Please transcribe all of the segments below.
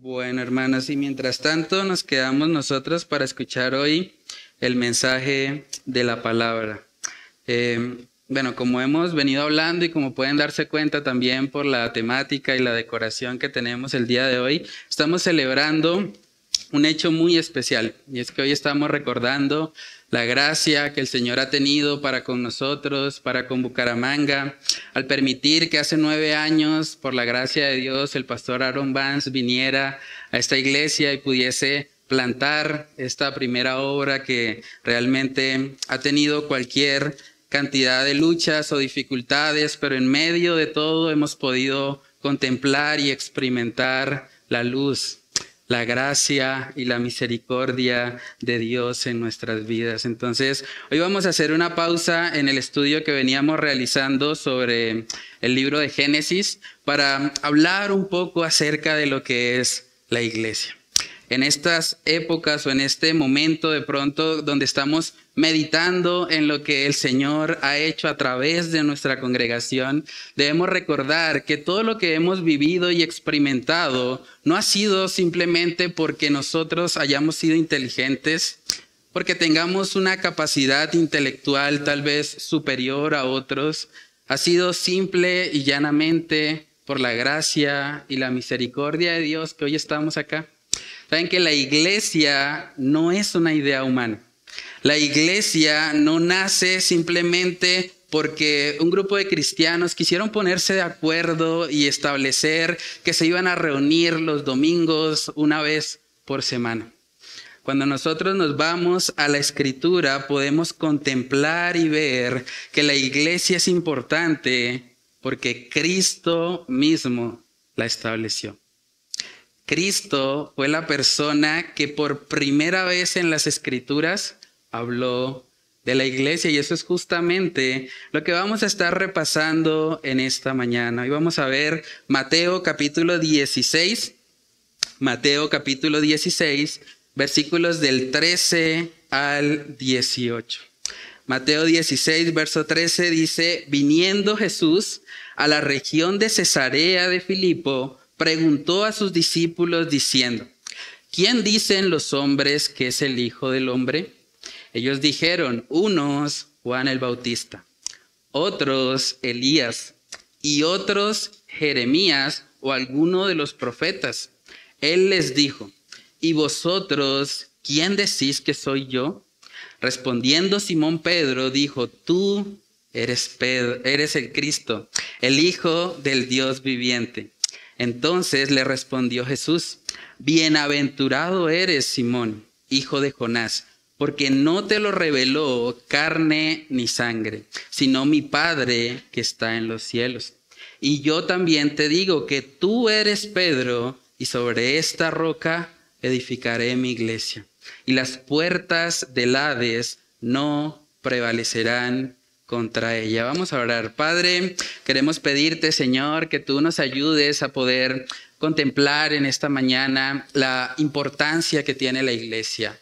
Bueno, hermanos, y mientras tanto nos quedamos nosotros para escuchar hoy el mensaje de la palabra. Bueno, como hemos venido hablando y como pueden darse cuenta también por la temática y la decoración que tenemos el día de hoy, estamos celebrando un hecho muy especial, y es que hoy estamos recordando la gracia que el Señor ha tenido para con nosotros, para con Bucaramanga, al permitir que hace 9 años, por la gracia de Dios, el pastor Aaron Vance viniera a esta iglesia y pudiese plantar esta primera obra que realmente ha tenido cualquier cantidad de luchas o dificultades, pero en medio de todo hemos podido contemplar y experimentar la luz, la gracia y la misericordia de Dios en nuestras vidas. Entonces, hoy vamos a hacer una pausa en el estudio que veníamos realizando sobre el libro de Génesis para hablar un poco acerca de lo que es la iglesia. En estas épocas o en este momento de pronto donde estamos meditando en lo que el Señor ha hecho a través de nuestra congregación, debemos recordar que todo lo que hemos vivido y experimentado no ha sido simplemente porque nosotros hayamos sido inteligentes, porque tengamos una capacidad intelectual tal vez superior a otros. Ha sido simple y llanamente por la gracia y la misericordia de Dios que hoy estamos acá. Saben que la iglesia no es una idea humana. La iglesia no nace simplemente porque un grupo de cristianos quisieron ponerse de acuerdo y establecer que se iban a reunir los domingos una vez por semana. Cuando nosotros nos vamos a la Escritura, podemos contemplar y ver que la iglesia es importante porque Cristo mismo la estableció. Cristo fue la persona que por primera vez en las Escrituras habló de la iglesia, y eso es justamente lo que vamos a estar repasando en esta mañana. Hoy vamos a ver Mateo capítulo 16, versículos del 13 al 18. Mateo 16, verso 13 dice: viniendo Jesús a la región de Cesarea de Filipo, preguntó a sus discípulos diciendo: ¿quién dicen los hombres que es el Hijo del Hombre? Ellos dijeron: unos Juan el Bautista, otros Elías, y otros Jeremías o alguno de los profetas. Él les dijo: ¿y vosotros quién decís que soy yo? Respondiendo Simón Pedro dijo: tú eres Pedro, eres el Cristo, el Hijo del Dios viviente. Entonces le respondió Jesús: bienaventurado eres, Simón, hijo de Jonás, porque no te lo reveló carne ni sangre, sino mi Padre que está en los cielos. Y yo también te digo que tú eres Pedro, y sobre esta roca edificaré mi iglesia, y las puertas del Hades no prevalecerán contra ella. Vamos a orar. Padre, queremos pedirte, Señor, que tú nos ayudes a poder contemplar en esta mañana la importancia que tiene la iglesia.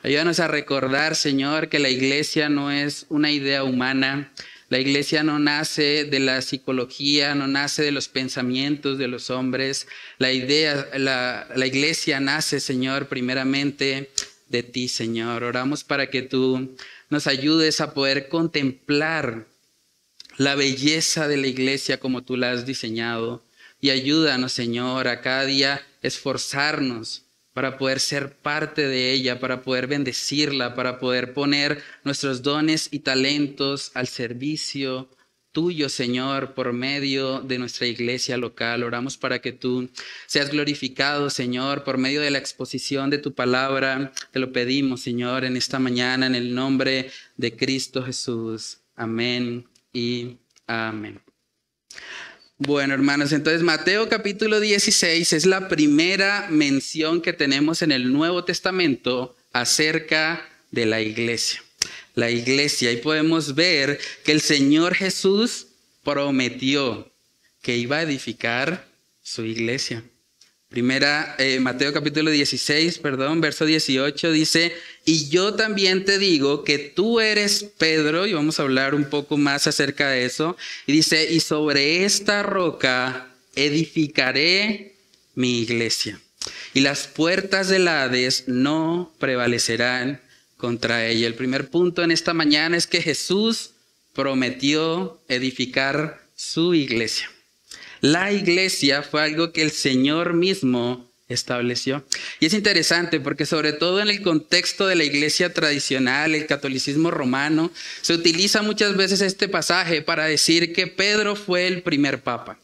Ayúdanos a recordar, Señor, que la iglesia no es una idea humana. La iglesia no nace de la psicología, no nace de los pensamientos de los hombres. La iglesia nace, Señor, primeramente de ti, Señor. Oramos para que tú nos ayudes a poder contemplar la belleza de la iglesia como tú la has diseñado. Y ayúdanos, Señor, a cada día esforzarnos para poder ser parte de ella, para poder bendecirla, para poder poner nuestros dones y talentos al servicio tuyo, Señor, por medio de nuestra iglesia local. Oramos para que tú seas glorificado, Señor, por medio de la exposición de tu palabra. Te lo pedimos, Señor, en esta mañana, en el nombre de Cristo Jesús. Amén y amén. Bueno, hermanos, entonces Mateo capítulo 16 es la primera mención que tenemos en el Nuevo Testamento acerca de la iglesia. La iglesia, y podemos ver que el Señor Jesús prometió que iba a edificar su iglesia. Mateo capítulo 16, verso 18 dice: y yo también te digo que tú eres Pedro, y vamos a hablar un poco más acerca de eso. Y dice: y sobre esta roca edificaré mi iglesia, y las puertas del Hades no prevalecerán contra ella. El primer punto en esta mañana es que Jesús prometió edificar su iglesia. La iglesia fue algo que el Señor mismo estableció. Y es interesante porque sobre todo en el contexto de la iglesia tradicional, el catolicismo romano, se utiliza muchas veces este pasaje para decir que Pedro fue el primer papa,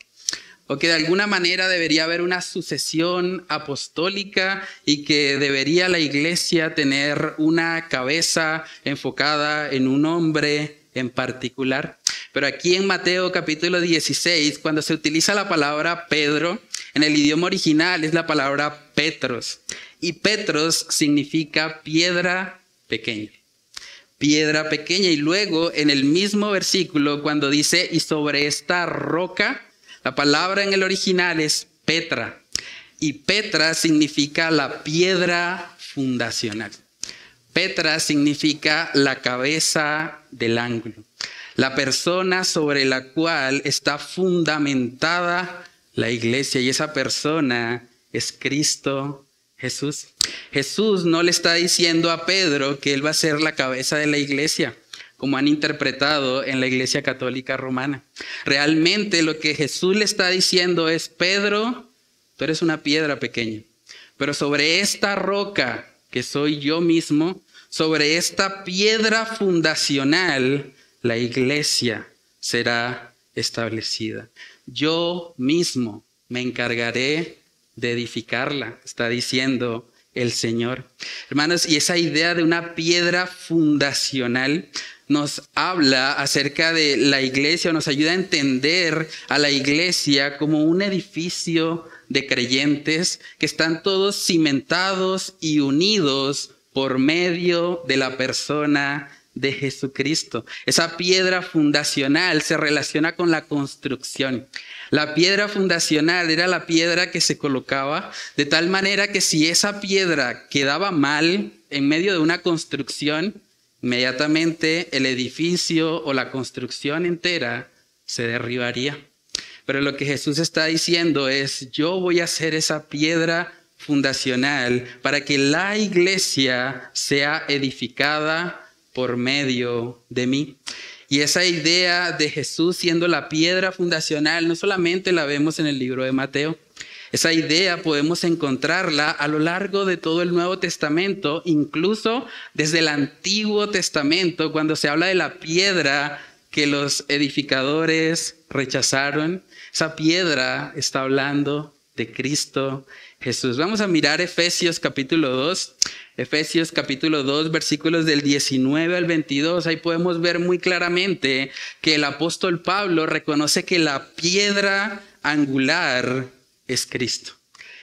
o que de alguna manera debería haber una sucesión apostólica y que debería la iglesia tener una cabeza enfocada en un hombre en particular. Pero aquí en Mateo capítulo 16, cuando se utiliza la palabra Pedro, en el idioma original es la palabra Petros. Y Petros significa piedra pequeña. Piedra pequeña. Y luego en el mismo versículo cuando dice, y sobre esta roca, la palabra en el original es Petra. Y Petra significa la piedra fundacional. Petra significa la cabeza del ángulo. La persona sobre la cual está fundamentada la iglesia, y esa persona es Cristo Jesús. Jesús no le está diciendo a Pedro que él va a ser la cabeza de la iglesia, como han interpretado en la iglesia católica romana. Realmente lo que Jesús le está diciendo es, Pedro, tú eres una piedra pequeña, pero sobre esta roca que soy yo mismo, sobre esta piedra fundacional, la iglesia será establecida. Yo mismo me encargaré de edificarla, está diciendo el Señor. Hermanos, y esa idea de una piedra fundacional nos habla acerca de la iglesia, nos ayuda a entender a la iglesia como un edificio de creyentes que están todos cimentados y unidos por medio de la persona de Jesucristo. Esa piedra fundacional se relaciona con la construcción. La piedra fundacional era la piedra que se colocaba de tal manera que si esa piedra quedaba mal en medio de una construcción, inmediatamente el edificio o la construcción entera se derribaría. Pero lo que Jesús está diciendo es, yo voy a ser esa piedra fundacional para que la iglesia sea edificada por medio de mí. Y esa idea de Jesús siendo la piedra fundacional no solamente la vemos en el libro de Mateo. Esa idea podemos encontrarla a lo largo de todo el Nuevo Testamento, incluso desde el Antiguo Testamento, cuando se habla de la piedra que los edificadores rechazaron. Esa piedra está hablando de Cristo Jesús. Vamos a mirar Efesios capítulo 2. Efesios capítulo 2, versículos del 19 al 22. Ahí podemos ver muy claramente que el apóstol Pablo reconoce que la piedra angular es Cristo.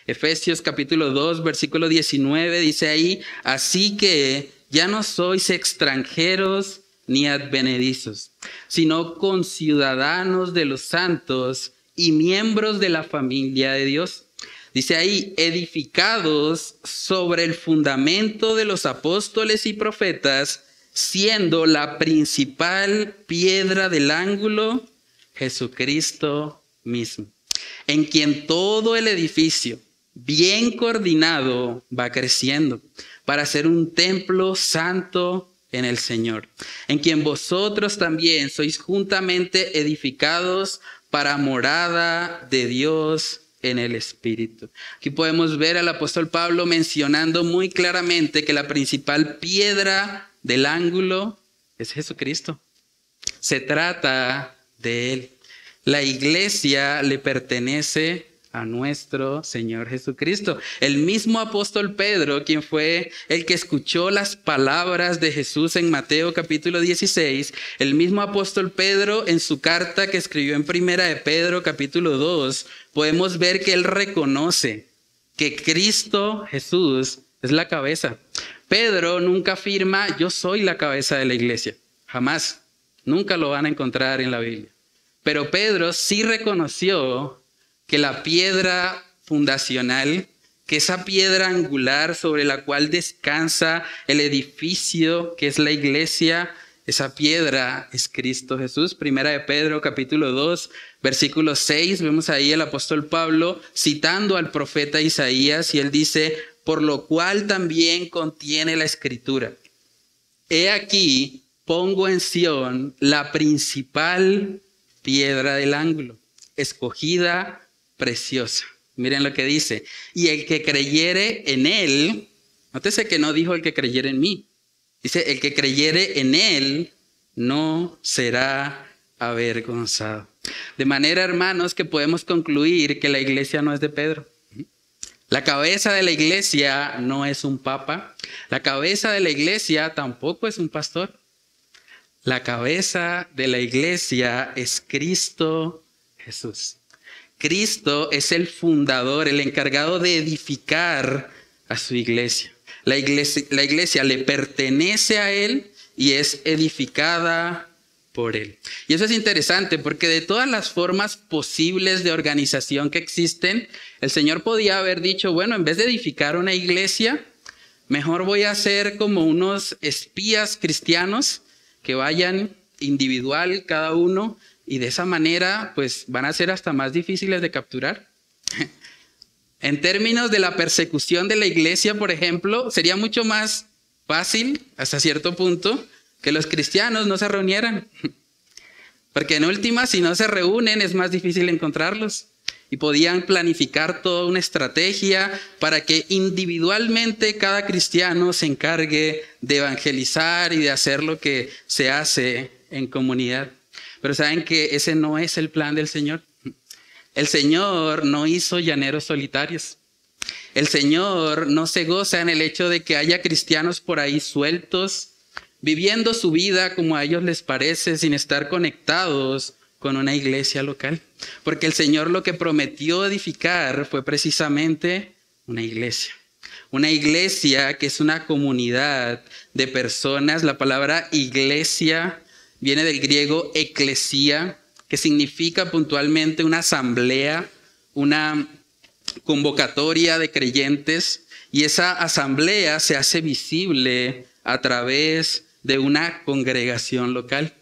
Efesios capítulo 2, versículo 19 dice ahí, así que ya no sois extranjeros ni advenedizos, sino conciudadanos de los santos y miembros de la familia de Dios. Dice ahí, edificados sobre el fundamento de los apóstoles y profetas, siendo la principal piedra del ángulo Jesucristo mismo, en quien todo el edificio, bien coordinado, va creciendo para ser un templo santo en el Señor, en quien vosotros también sois juntamente edificados para morada de Dios en el Espíritu. Aquí podemos ver al apóstol Pablo mencionando muy claramente que la principal piedra del ángulo es Jesucristo. Se trata de Él. La iglesia le pertenece a nuestro Señor Jesucristo. El mismo apóstol Pedro, quien fue el que escuchó las palabras de Jesús en Mateo capítulo 16, el mismo apóstol Pedro en su carta que escribió en Primera de Pedro capítulo 2, podemos ver que él reconoce que Cristo Jesús es la cabeza. Pedro nunca afirma, yo soy la cabeza de la iglesia. Jamás. Nunca lo van a encontrar en la Biblia. Pero Pedro sí reconoció que la piedra fundacional, que esa piedra angular sobre la cual descansa el edificio que es la iglesia, Esa piedra es Cristo Jesús. Primera de Pedro, capítulo 2, versículo 6. Vemos ahí el apóstol Pablo citando al profeta Isaías y él dice, por lo cual también contiene la escritura. He aquí, pongo en Sión la principal piedra del ángulo, escogida, preciosa. Miren lo que dice. Y el que creyere en él, nótese que no dijo el que creyere en mí. Dice, el que creyere en él no será avergonzado. De manera, hermanos, que podemos concluir que la iglesia no es de Pedro. La cabeza de la iglesia no es un papa. La cabeza de la iglesia tampoco es un pastor. La cabeza de la iglesia es Cristo Jesús. Cristo es el fundador, el encargado de edificar a su iglesia. La iglesia le pertenece a él y es edificada por él. Y eso es interesante porque de todas las formas posibles de organización que existen, el Señor podía haber dicho, bueno, en vez de edificar una iglesia, mejor voy a hacer como unos espías cristianos que vayan individual cada uno y de esa manera pues van a ser hasta más difíciles de capturar. En términos de la persecución de la iglesia, por ejemplo, sería mucho más fácil, hasta cierto punto, que los cristianos no se reunieran. Porque en última, si no se reúnen, es más difícil encontrarlos. Y podían planificar toda una estrategia para que individualmente cada cristiano se encargue de evangelizar y de hacer lo que se hace en comunidad. Pero saben que ese no es el plan del Señor. El Señor no hizo llaneros solitarios. El Señor no se goza en el hecho de que haya cristianos por ahí sueltos, viviendo su vida como a ellos les parece, sin estar conectados con una iglesia local. Porque el Señor lo que prometió edificar fue precisamente una iglesia. Una iglesia que es una comunidad de personas. La palabra iglesia viene del griego eklesia, que significa puntualmente una asamblea, una convocatoria de creyentes, y esa asamblea se hace visible a través de una congregación local.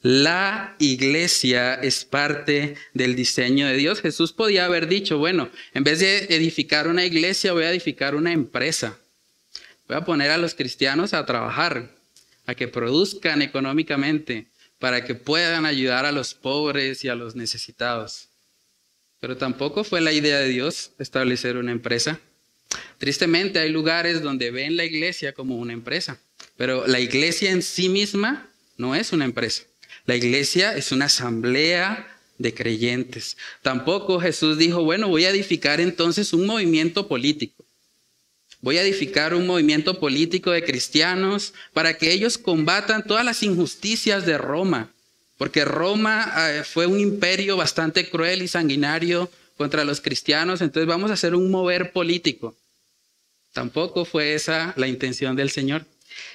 La iglesia es parte del diseño de Dios. Jesús podía haber dicho, bueno, en vez de edificar una iglesia, voy a edificar una empresa. Voy a poner a los cristianos a trabajar, a que produzcan económicamente, para que puedan ayudar a los pobres y a los necesitados. Pero tampoco fue la idea de Dios establecer una empresa. Tristemente hay lugares donde ven la iglesia como una empresa, pero la iglesia en sí misma no es una empresa. La iglesia es una asamblea de creyentes. Tampoco Jesús dijo, bueno, voy a edificar entonces un movimiento político. Voy a edificar un movimiento político de cristianos para que ellos combatan todas las injusticias de Roma. Porque Roma fue un imperio bastante cruel y sanguinario contra los cristianos. Entonces vamos a hacer un mover político. Tampoco fue esa la intención del Señor.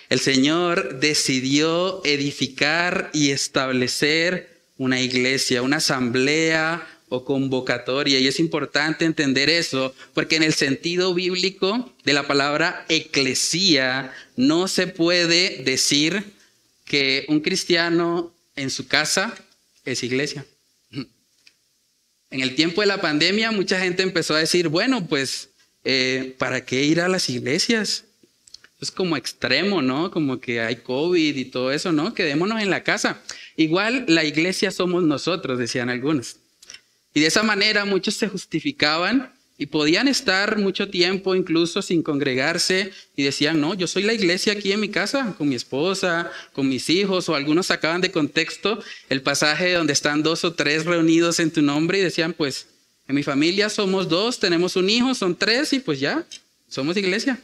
El Señor decidió edificar y establecer una iglesia, una asamblea o convocatoria. Y es importante entender eso, porque en el sentido bíblico de la palabra eclesía, no se puede decir que un cristiano en su casa es iglesia. En el tiempo de la pandemia, mucha gente empezó a decir, bueno, pues, ¿para qué ir a las iglesias? Es como extremo, ¿no? Como que hay COVID y todo eso, ¿no? Quedémonos en la casa. Igual la iglesia somos nosotros, decían algunos. Y de esa manera muchos se justificaban y podían estar mucho tiempo incluso sin congregarse y decían, no, yo soy la iglesia aquí en mi casa, con mi esposa, con mis hijos, o algunos sacaban de contexto el pasaje donde están 2 o 3 reunidos en tu nombre y decían, pues en mi familia somos 2, tenemos un hijo, son 3 y pues ya, somos iglesia.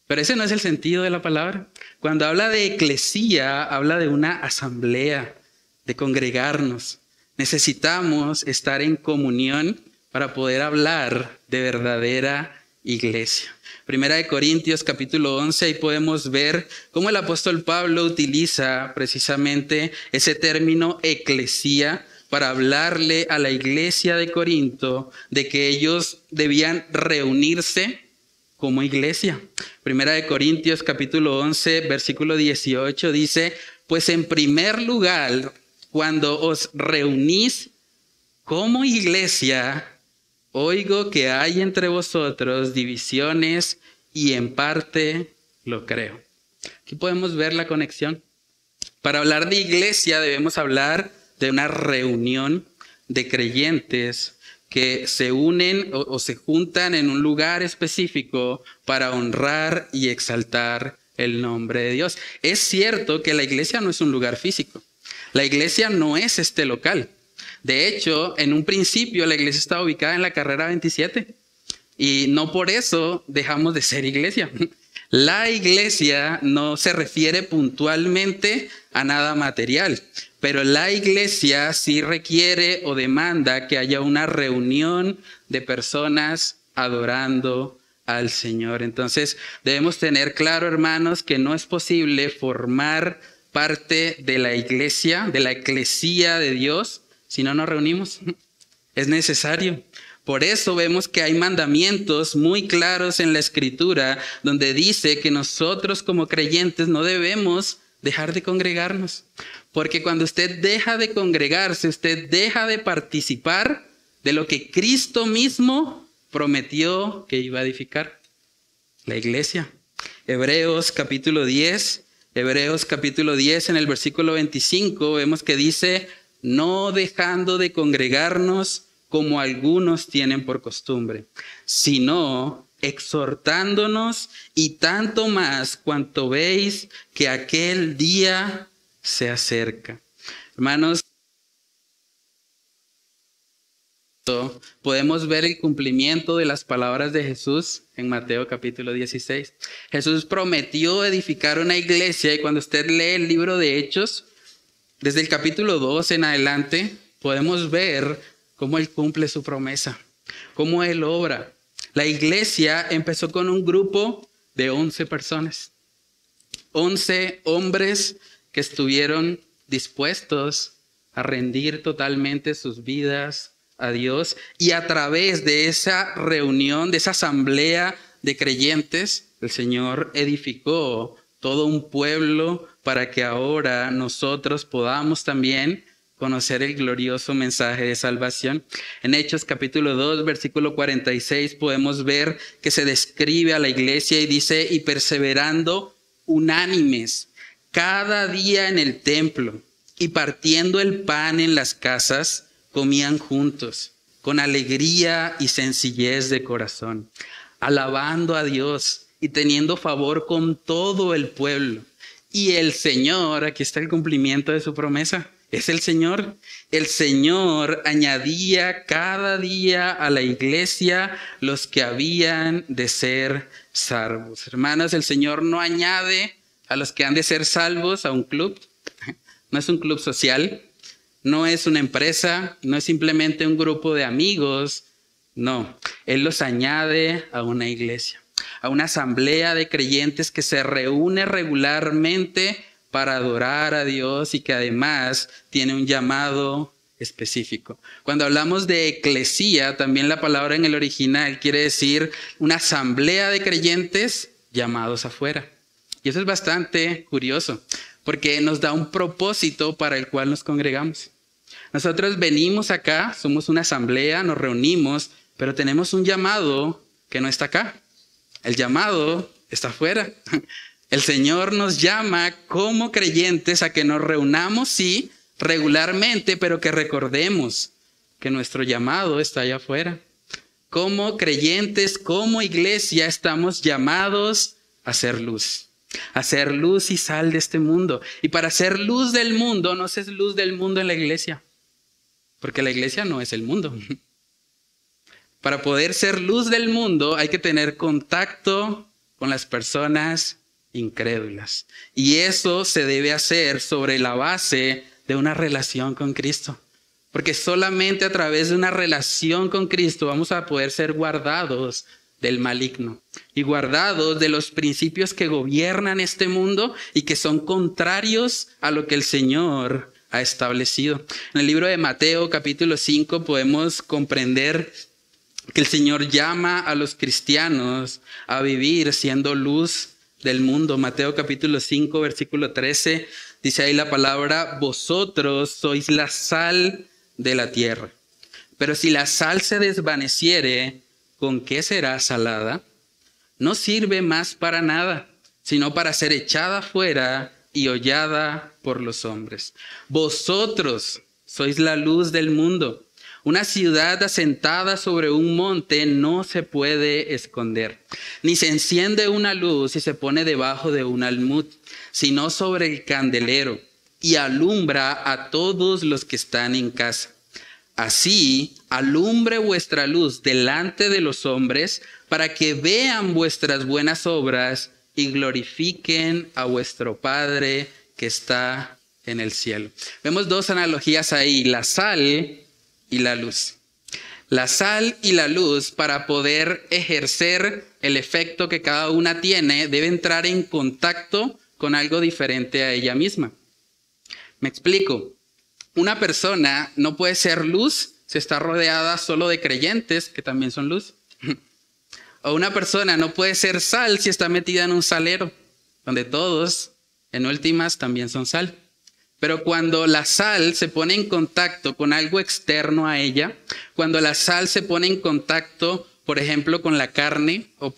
Pero ese no es el sentido de la palabra. Cuando habla de eclesía, habla de una asamblea, de congregarnos. Necesitamos estar en comunión para poder hablar de verdadera iglesia. Primera de Corintios capítulo 11, ahí podemos ver cómo el apóstol Pablo utiliza precisamente ese término eclesía para hablarle a la iglesia de Corinto de que ellos debían reunirse como iglesia. Primera de Corintios capítulo 11, versículo 18 dice, pues en primer lugar, cuando os reunís como iglesia, oigo que hay entre vosotros divisiones y en parte lo creo. Aquí podemos ver la conexión. Para hablar de iglesia debemos hablar de una reunión de creyentes que se unen o se juntan en un lugar específico para honrar y exaltar el nombre de Dios. Es cierto que la iglesia no es un lugar físico. La iglesia no es este local. De hecho, en un principio la iglesia estaba ubicada en la carrera 27 y no por eso dejamos de ser iglesia. La iglesia no se refiere puntualmente a nada material, pero la iglesia sí requiere o demanda que haya una reunión de personas adorando al Señor. Entonces debemos tener claro, hermanos, que no es posible formar parte de la iglesia, de la eclesía de Dios, si no nos reunimos. Es necesario. Por eso vemos que hay mandamientos muy claros en la Escritura donde dice que nosotros como creyentes no debemos dejar de congregarnos. Porque cuando usted deja de congregarse, usted deja de participar de lo que Cristo mismo prometió que iba a edificar, la iglesia. Hebreos capítulo 10 en el versículo 25 vemos que dice, no dejando de congregarnos como algunos tienen por costumbre, sino exhortándonos y tanto más cuanto veis que aquel día se acerca. Hermanos, podemos ver el cumplimiento de las palabras de Jesús en Mateo capítulo 16. Jesús prometió edificar una iglesia y cuando usted lee el libro de Hechos, desde el capítulo 2 en adelante, podemos ver cómo Él cumple su promesa, cómo Él obra. La iglesia empezó con un grupo de 11 personas, 11 hombres que estuvieron dispuestos a rendir totalmente sus vidas a Dios y a través de esa reunión, de esa asamblea de creyentes, el Señor edificó todo un pueblo para que ahora nosotros podamos también conocer el glorioso mensaje de salvación. En Hechos capítulo 2, versículo 46 podemos ver que se describe a la iglesia y dice, y perseverando unánimes cada día en el templo y partiendo el pan en las casas, comían juntos, con alegría y sencillez de corazón, alabando a Dios y teniendo favor con todo el pueblo. Y el Señor, aquí está el cumplimiento de su promesa, es el Señor. El Señor añadía cada día a la iglesia los que habían de ser salvos. Hermanos, el Señor no añade a los que han de ser salvos a un club. No es un club social. No es una empresa, no es simplemente un grupo de amigos, no. Él los añade a una iglesia, a una asamblea de creyentes que se reúne regularmente para adorar a Dios y que además tiene un llamado específico. Cuando hablamos de eclesía, también la palabra en el original quiere decir una asamblea de creyentes llamados afuera. Y eso es bastante curioso, porque nos da un propósito para el cual nos congregamos. Nosotros venimos acá, somos una asamblea, nos reunimos, pero tenemos un llamado que no está acá. El llamado está afuera. El Señor nos llama como creyentes a que nos reunamos, sí, regularmente, pero que recordemos que nuestro llamado está allá afuera. Como creyentes, como iglesia, estamos llamados a ser luz. A ser luz y sal de este mundo. Y para ser luz del mundo, no se es luz del mundo en la iglesia. Porque la iglesia no es el mundo. Para poder ser luz del mundo hay que tener contacto con las personas incrédulas. Y eso se debe hacer sobre la base de una relación con Cristo. Porque solamente a través de una relación con Cristo vamos a poder ser guardados del maligno y guardados de los principios que gobiernan este mundo y que son contrarios a lo que el Señor ha establecido. En el libro de Mateo capítulo 5 podemos comprender que el Señor llama a los cristianos a vivir siendo luz del mundo. Mateo capítulo 5, versículo 13, dice ahí la palabra: vosotros sois la sal de la tierra. Pero si la sal se desvaneciere, ¿con qué será salada? No sirve más para nada, sino para ser echada fuera y hollada por los hombres. Vosotros sois la luz del mundo. Una ciudad asentada sobre un monte no se puede esconder, ni se enciende una luz y se pone debajo de un almud, sino sobre el candelero, y alumbra a todos los que están en casa. Así alumbre vuestra luz delante de los hombres, para que vean vuestras buenas obras y glorifiquen a vuestro Padre que está en el cielo. Vemos dos analogías ahí: la sal y la luz. La sal y la luz, para poder ejercer el efecto que cada una tiene, debe entrar en contacto con algo diferente a ella misma. Me explico. Una persona no puede ser luz si está rodeada solo de creyentes que también son luz. O una persona no puede ser sal si está metida en un salero, donde todos, en últimas, también son sal. Pero cuando la sal se pone en contacto con algo externo a ella, cuando la sal se pone en contacto, por ejemplo, con la carne o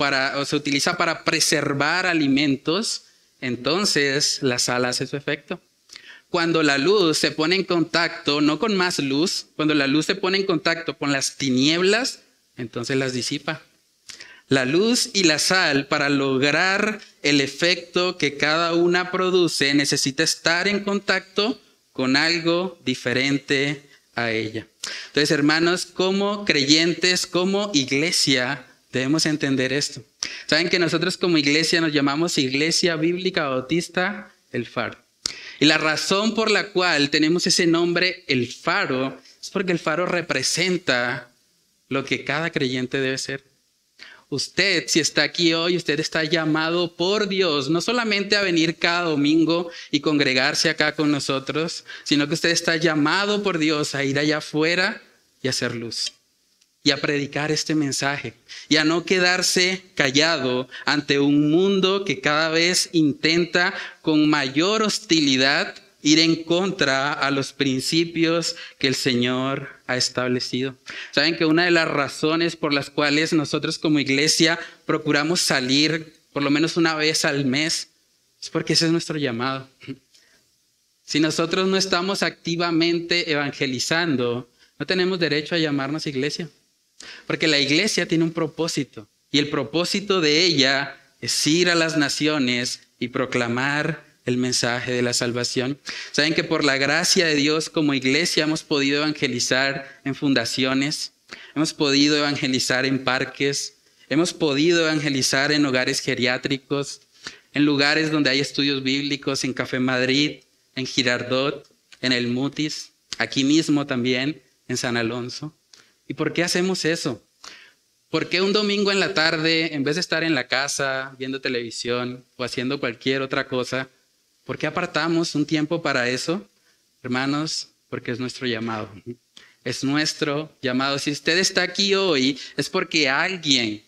se utiliza para preservar alimentos, entonces la sal hace su efecto. Cuando la luz se pone en contacto, no con más luz, cuando la luz se pone en contacto con las tinieblas, entonces las disipa. La luz y la sal, para lograr el efecto que cada una produce, necesita estar en contacto con algo diferente a ella. Entonces, hermanos, como creyentes, como iglesia, debemos entender esto. Saben que nosotros como iglesia nos llamamos Iglesia Bíblica Bautista El Faro. Y la razón por la cual tenemos ese nombre, El Faro, es porque el faro representa lo que cada creyente debe ser. Usted, si está aquí hoy, usted está llamado por Dios, no solamente a venir cada domingo y congregarse acá con nosotros, sino que usted está llamado por Dios a ir allá afuera y a hacer luz. Y a predicar este mensaje. Y a no quedarse callado ante un mundo que cada vez intenta con mayor hostilidad ir en contra a los principios que el Señor ha establecido. Saben que una de las razones por las cuales nosotros como iglesia procuramos salir por lo menos una vez al mes es porque ese es nuestro llamado. Si nosotros no estamos activamente evangelizando, no tenemos derecho a llamarnos iglesia. Porque la iglesia tiene un propósito y el propósito de ella es ir a las naciones y proclamar el mensaje de la salvación. Saben que por la gracia de Dios como iglesia hemos podido evangelizar en fundaciones, hemos podido evangelizar en parques, hemos podido evangelizar en hogares geriátricos, en lugares donde hay estudios bíblicos, en Café Madrid, en Girardot, en el Mutis, aquí mismo también, en San Alonso. ¿Y por qué hacemos eso? ¿Por qué un domingo en la tarde, en vez de estar en la casa, viendo televisión o haciendo cualquier otra cosa, por qué apartamos un tiempo para eso? Hermanos, porque es nuestro llamado. Es nuestro llamado. Si usted está aquí hoy, es porque alguien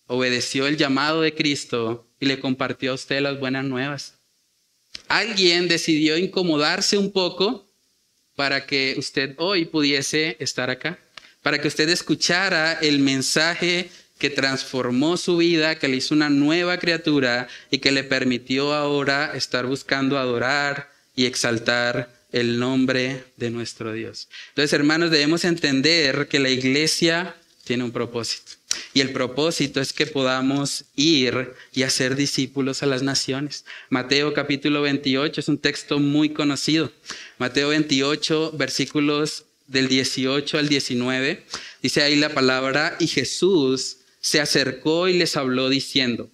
obedeció el llamado de Cristo y le compartió a usted las buenas nuevas. Alguien decidió incomodarse un poco para que usted hoy pudiese estar acá. Para que usted escuchara el mensaje que transformó su vida, que le hizo una nueva criatura y que le permitió ahora estar buscando adorar y exaltar el nombre de nuestro Dios. Entonces, hermanos, debemos entender que la iglesia tiene un propósito. Y el propósito es que podamos ir y hacer discípulos a las naciones. Mateo capítulo 28 es un texto muy conocido. Mateo 28, versículos del 18 al 19, dice ahí la palabra: y Jesús se acercó y les habló diciendo: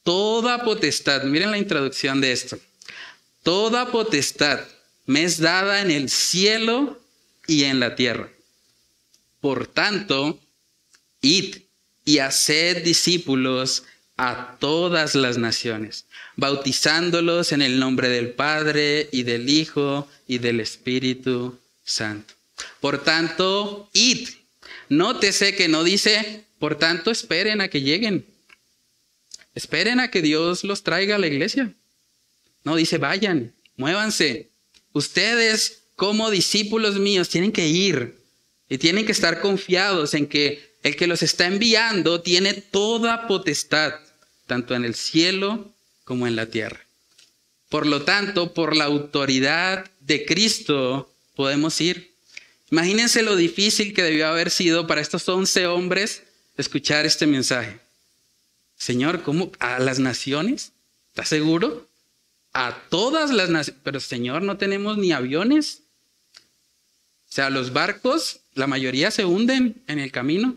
toda potestad, miren la introducción de esto, toda potestad me es dada en el cielo y en la tierra. Por tanto, id y haced discípulos a todas las naciones, bautizándolos en el nombre del Padre y del Hijo y del Espíritu Santo. Por tanto, id. Nótese que no dice, por tanto, esperen a que lleguen. Esperen a que Dios los traiga a la iglesia. No, dice, vayan, muévanse. Ustedes, como discípulos míos, tienen que ir y tienen que estar confiados en que el que los está enviando tiene toda potestad, tanto en el cielo como en la tierra. Por lo tanto, por la autoridad de Cristo podemos ir. Imagínense lo difícil que debió haber sido para estos 11 hombres escuchar este mensaje. Señor, ¿cómo? ¿A las naciones? ¿Estás seguro? A todas las naciones. Pero Señor, no tenemos ni aviones. O sea, los barcos, la mayoría se hunden en el camino.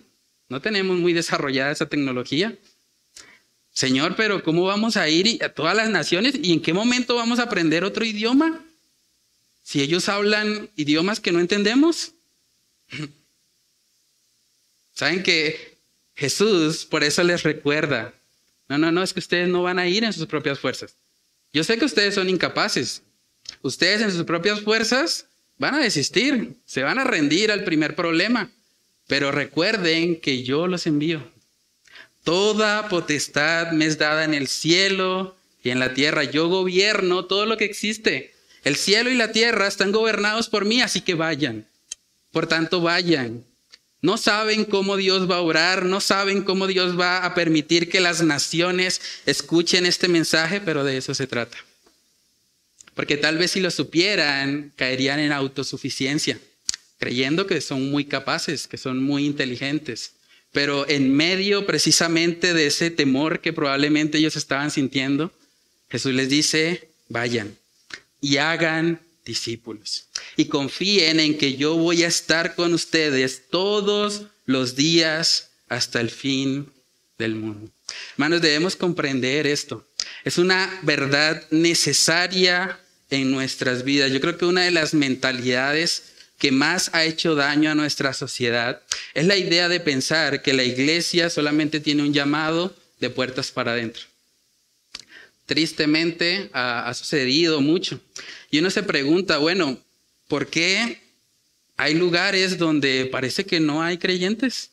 No tenemos muy desarrollada esa tecnología. Señor, pero ¿cómo vamos a ir a todas las naciones? ¿Y en qué momento vamos a aprender otro idioma? Si ellos hablan idiomas que no entendemos. ¿Saben que Jesús por eso les recuerda? No, es que ustedes no van a ir en sus propias fuerzas. Yo sé que ustedes son incapaces. Ustedes en sus propias fuerzas van a desistir, se van a rendir al primer problema. Pero recuerden que yo los envío. Toda potestad me es dada en el cielo y en la tierra. Yo gobierno todo lo que existe. El cielo y la tierra están gobernados por mí, así que vayan. Por tanto, vayan. No saben cómo Dios va a obrar, no saben cómo Dios va a permitir que las naciones escuchen este mensaje, pero de eso se trata. Porque tal vez si lo supieran, caerían en autosuficiencia, creyendo que son muy capaces, que son muy inteligentes. Pero en medio precisamente de ese temor que probablemente ellos estaban sintiendo, Jesús les dice, vayan y hagan discípulos. Y confíen en que yo voy a estar con ustedes todos los días hasta el fin del mundo. Hermanos, debemos comprender esto. Es una verdad necesaria en nuestras vidas. Yo creo que una de las mentalidades que más ha hecho daño a nuestra sociedad es la idea de pensar que la iglesia solamente tiene un llamado de puertas para adentro. Tristemente ha sucedido mucho. Y uno se pregunta, bueno, ¿por qué hay lugares donde parece que no hay creyentes?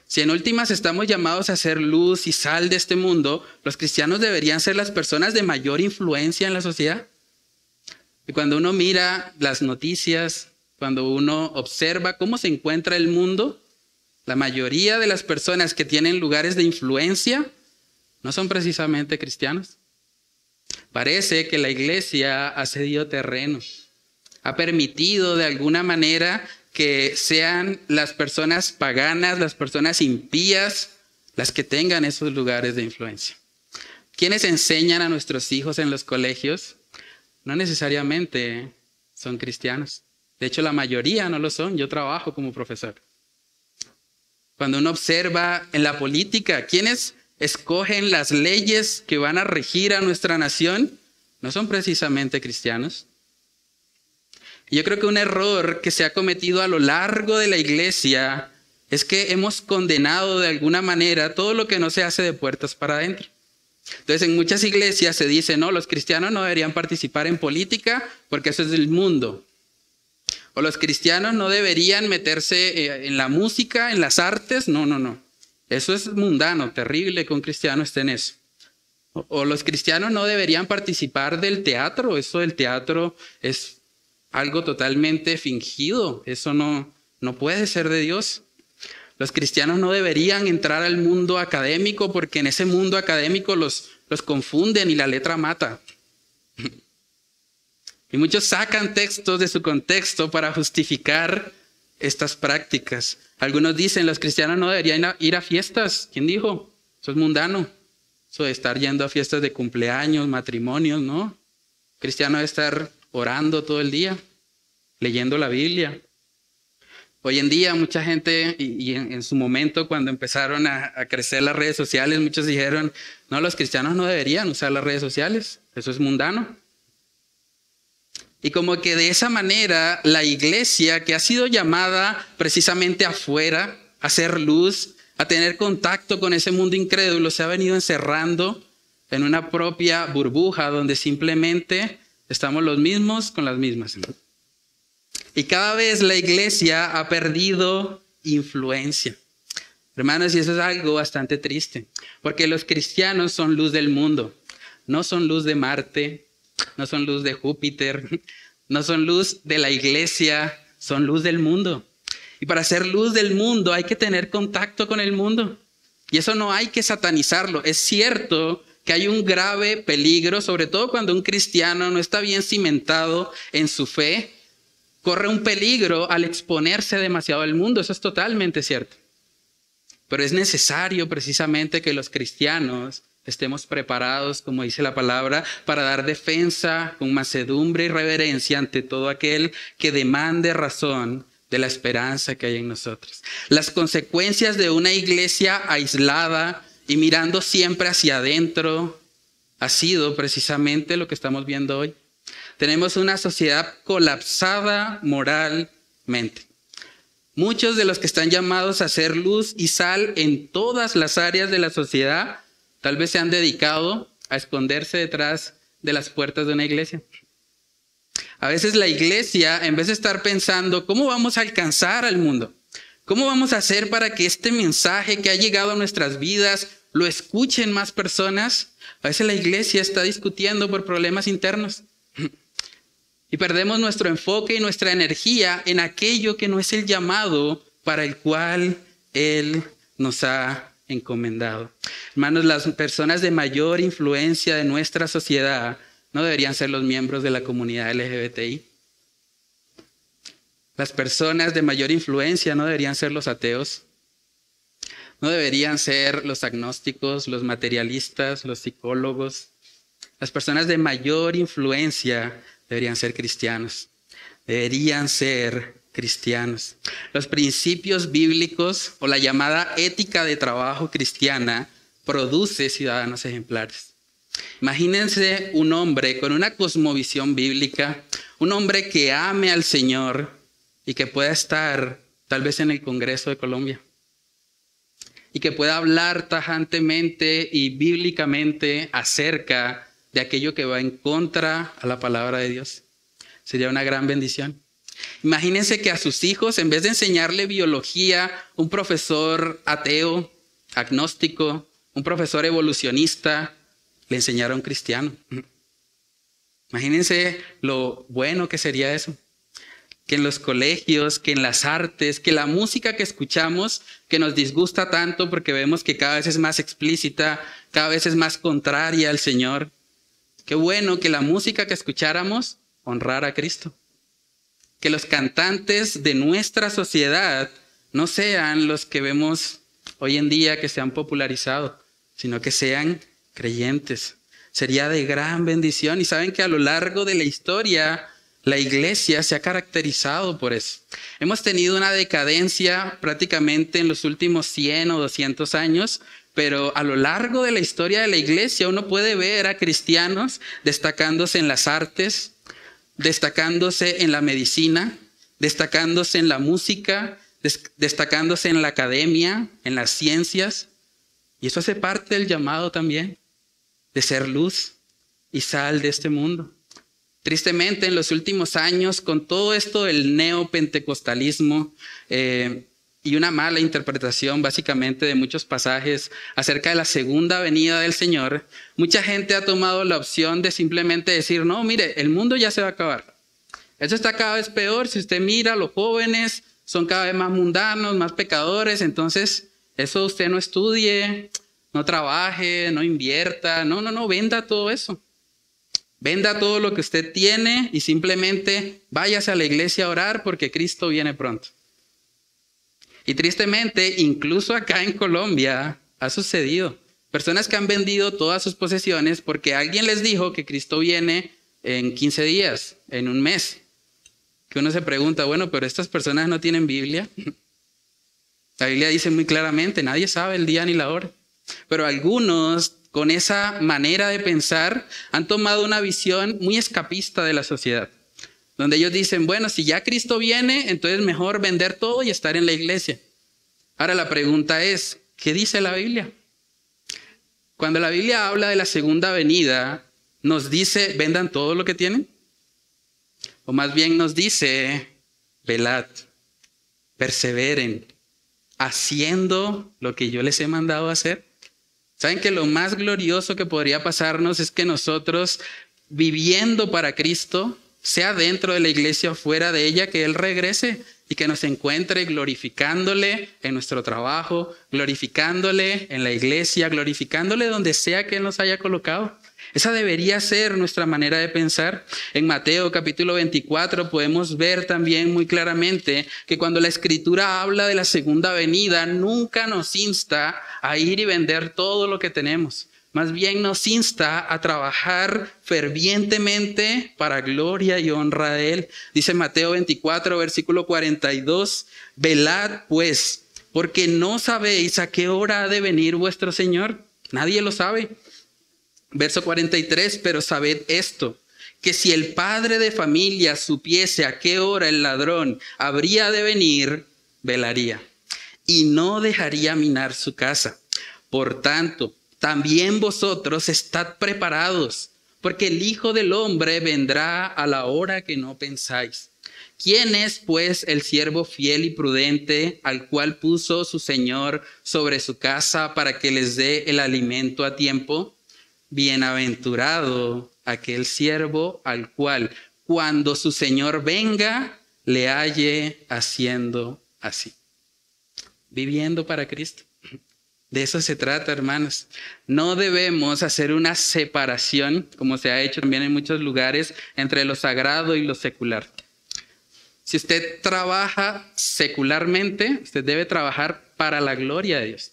Si en últimas estamos llamados a ser luz y sal de este mundo, los cristianos deberían ser las personas de mayor influencia en la sociedad. Y cuando uno mira las noticias, cuando uno observa cómo se encuentra el mundo, la mayoría de las personas que tienen lugares de influencia no son precisamente cristianos. Parece que la iglesia ha cedido terreno, ha permitido de alguna manera que sean las personas paganas, las personas impías, las que tengan esos lugares de influencia. ¿Quiénes enseñan a nuestros hijos en los colegios? No necesariamente son cristianos. De hecho, la mayoría no lo son. Yo trabajo como profesor. Cuando uno observa en la política, ¿quiénes escogen las leyes que van a regir a nuestra nación? No son precisamente cristianos. Y yo creo que un error que se ha cometido a lo largo de la iglesia es que hemos condenado de alguna manera todo lo que no se hace de puertas para adentro. Entonces, en muchas iglesias se dice, no, los cristianos no deberían participar en política porque eso es del mundo. O los cristianos no deberían meterse en la música, en las artes. No. Eso es mundano, terrible que un cristiano esté en eso. O los cristianos no deberían participar del teatro. Eso del teatro es algo totalmente fingido. Eso no puede ser de Dios. Los cristianos no deberían entrar al mundo académico porque en ese mundo académico los confunden y la letra mata. Y muchos sacan textos de su contexto para justificar estas prácticas. Algunos dicen, los cristianos no deberían ir a fiestas. ¿Quién dijo? Eso es mundano. Eso de estar yendo a fiestas de cumpleaños, matrimonios, ¿no? El cristiano debe estar orando todo el día, leyendo la Biblia. Hoy en día mucha gente, y en su momento cuando empezaron a crecer las redes sociales, muchos dijeron, no, los cristianos no deberían usar las redes sociales. Eso es mundano. Y como que de esa manera la iglesia, que ha sido llamada precisamente afuera, a hacer luz, a tener contacto con ese mundo incrédulo, se ha venido encerrando en una propia burbuja donde simplemente estamos los mismos con las mismas. Y cada vez la iglesia ha perdido influencia. Hermanos, y eso es algo bastante triste, porque los cristianos son luz del mundo, no son luz de Marte, no son luz de Júpiter, no son luz de la iglesia, son luz del mundo. Y para ser luz del mundo hay que tener contacto con el mundo. Y eso no hay que satanizarlo. Es cierto que hay un grave peligro, sobre todo cuando un cristiano no está bien cimentado en su fe, corre un peligro al exponerse demasiado al mundo. Eso es totalmente cierto. Pero es necesario precisamente que los cristianos estemos preparados, como dice la palabra, para dar defensa con mansedumbre y reverencia ante todo aquel que demande razón de la esperanza que hay en nosotros. Las consecuencias de una iglesia aislada y mirando siempre hacia adentro ha sido precisamente lo que estamos viendo hoy. Tenemos una sociedad colapsada moralmente. Muchos de los que están llamados a ser luz y sal en todas las áreas de la sociedad, tal vez se han dedicado a esconderse detrás de las puertas de una iglesia. A veces la iglesia, en vez de estar pensando, ¿cómo vamos a alcanzar al mundo? ¿Cómo vamos a hacer para que este mensaje que ha llegado a nuestras vidas lo escuchen más personas? A veces la iglesia está discutiendo por problemas internos. Y perdemos nuestro enfoque y nuestra energía en aquello que no es el llamado para el cual Él nos ha encomendado. Hermanos, las personas de mayor influencia de nuestra sociedad no deberían ser los miembros de la comunidad LGBTI. Las personas de mayor influencia no deberían ser los ateos. No deberían ser los agnósticos, los materialistas, los psicólogos. Las personas de mayor influencia deberían ser cristianos. Deberían ser cristianos. Los principios bíblicos o la llamada ética de trabajo cristiana produce ciudadanos ejemplares. Imagínense un hombre con una cosmovisión bíblica, un hombre que ame al Señor y que pueda estar tal vez en el Congreso de Colombia y que pueda hablar tajantemente y bíblicamente acerca de aquello que va en contra a la palabra de Dios. Sería una gran bendición. Imagínense que a sus hijos, en vez de enseñarle biología, un profesor ateo, agnóstico, un profesor evolucionista, le enseñara a un cristiano. Imagínense lo bueno que sería eso. Que en los colegios, que en las artes, que la música que escuchamos, que nos disgusta tanto porque vemos que cada vez es más explícita, cada vez es más contraria al Señor. Qué bueno que la música que escucháramos honrara a Cristo. Que los cantantes de nuestra sociedad no sean los que vemos hoy en día que se han popularizado, sino que sean creyentes. Sería de gran bendición. Y saben que a lo largo de la historia, la iglesia se ha caracterizado por eso. Hemos tenido una decadencia prácticamente en los últimos 100 o 200 años, pero a lo largo de la historia de la iglesia uno puede ver a cristianos destacándose en las artes, destacándose en la medicina, destacándose en la música, destacándose en la academia, en las ciencias. Y eso hace parte del llamado también de ser luz y sal de este mundo. Tristemente, en los últimos años, con todo esto del neopentecostalismo y una mala interpretación básicamente de muchos pasajes acerca de la segunda venida del Señor, mucha gente ha tomado la opción de simplemente decir, no, mire, el mundo ya se va a acabar. Eso está cada vez peor. Si usted mira, los jóvenes son cada vez más mundanos, más pecadores, entonces eso usted no estudie, no trabaje, no invierta, no, venda todo eso. Venda todo lo que usted tiene y simplemente váyase a la iglesia a orar porque Cristo viene pronto. Y tristemente, incluso acá en Colombia ha sucedido. Personas que han vendido todas sus posesiones porque alguien les dijo que Cristo viene en 15 días, en un mes. Que uno se pregunta, bueno, pero estas personas no tienen Biblia. La Biblia dice muy claramente, nadie sabe el día ni la hora. Pero algunos, con esa manera de pensar, han tomado una visión muy escapista de la sociedad. Donde ellos dicen, bueno, si ya Cristo viene, entonces mejor vender todo y estar en la iglesia. Ahora la pregunta es, ¿qué dice la Biblia? Cuando la Biblia habla de la segunda venida, ¿nos dice, vendan todo lo que tienen? O más bien nos dice, velad, perseveren, haciendo lo que yo les he mandado a hacer. ¿Saben que lo más glorioso que podría pasarnos es que nosotros, viviendo para Cristo, sea dentro de la iglesia o fuera de ella, que Él regrese y que nos encuentre glorificándole en nuestro trabajo, glorificándole en la iglesia, glorificándole donde sea que Él nos haya colocado? Esa debería ser nuestra manera de pensar. En Mateo capítulo 24 podemos ver también muy claramente que cuando la Escritura habla de la segunda venida, nunca nos insta a ir y vender todo lo que tenemos. Más bien nos insta a trabajar fervientemente para gloria y honra de Él. Dice Mateo 24, versículo 42, velad pues, porque no sabéis a qué hora ha de venir vuestro Señor. Nadie lo sabe. Verso 43, pero sabed esto, que si el padre de familia supiese a qué hora el ladrón habría de venir, velaría y no dejaría minar su casa. Por tanto, también vosotros estad preparados, porque el Hijo del Hombre vendrá a la hora que no pensáis. ¿Quién es, pues, el siervo fiel y prudente al cual puso su Señor sobre su casa para que les dé el alimento a tiempo? Bienaventurado aquel siervo al cual, cuando su Señor venga, le halle haciendo así. Viviendo para Cristo. De eso se trata, hermanos. No debemos hacer una separación, como se ha hecho también en muchos lugares, entre lo sagrado y lo secular. Si usted trabaja secularmente, usted debe trabajar para la gloria de Dios.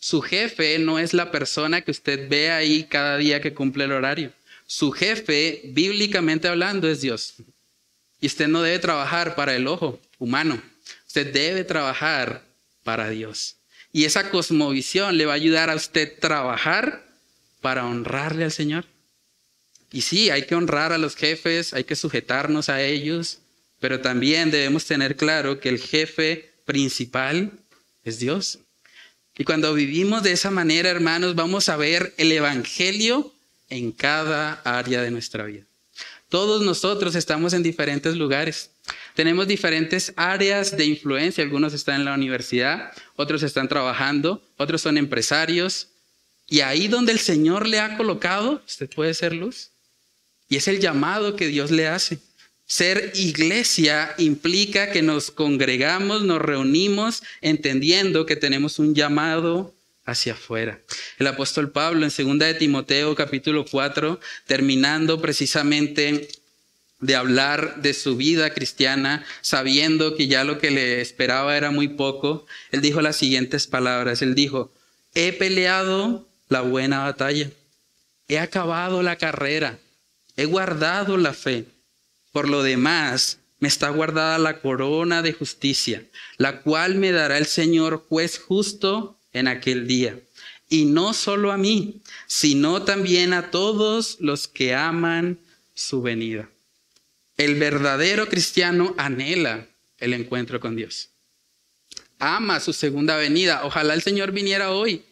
Su jefe no es la persona que usted ve ahí cada día que cumple el horario. Su jefe, bíblicamente hablando, es Dios. Y usted no debe trabajar para el ojo humano. Usted debe trabajar para Dios. Y esa cosmovisión le va a ayudar a usted a trabajar para honrarle al Señor. Y sí, hay que honrar a los jefes, hay que sujetarnos a ellos, pero también debemos tener claro que el jefe principal es Dios. Y cuando vivimos de esa manera, hermanos, vamos a ver el evangelio en cada área de nuestra vida. Todos nosotros estamos en diferentes lugares. Tenemos diferentes áreas de influencia. Algunos están en la universidad, otros están trabajando, otros son empresarios. Y ahí donde el Señor le ha colocado, usted puede ser luz. Y es el llamado que Dios le hace. Ser iglesia implica que nos congregamos, nos reunimos, entendiendo que tenemos un llamado hacia afuera. El apóstol Pablo en 2 de Timoteo capítulo 4, terminando precisamente de hablar de su vida cristiana, sabiendo que ya lo que le esperaba era muy poco, él dijo las siguientes palabras. Él dijo, he peleado la buena batalla, he acabado la carrera, he guardado la fe. Por lo demás, me está guardada la corona de justicia, la cual me dará el Señor juez justo en aquel día. Y no solo a mí, sino también a todos los que aman su venida. El verdadero cristiano anhela el encuentro con Dios. Ama su segunda venida. Ojalá el Señor viniera hoy.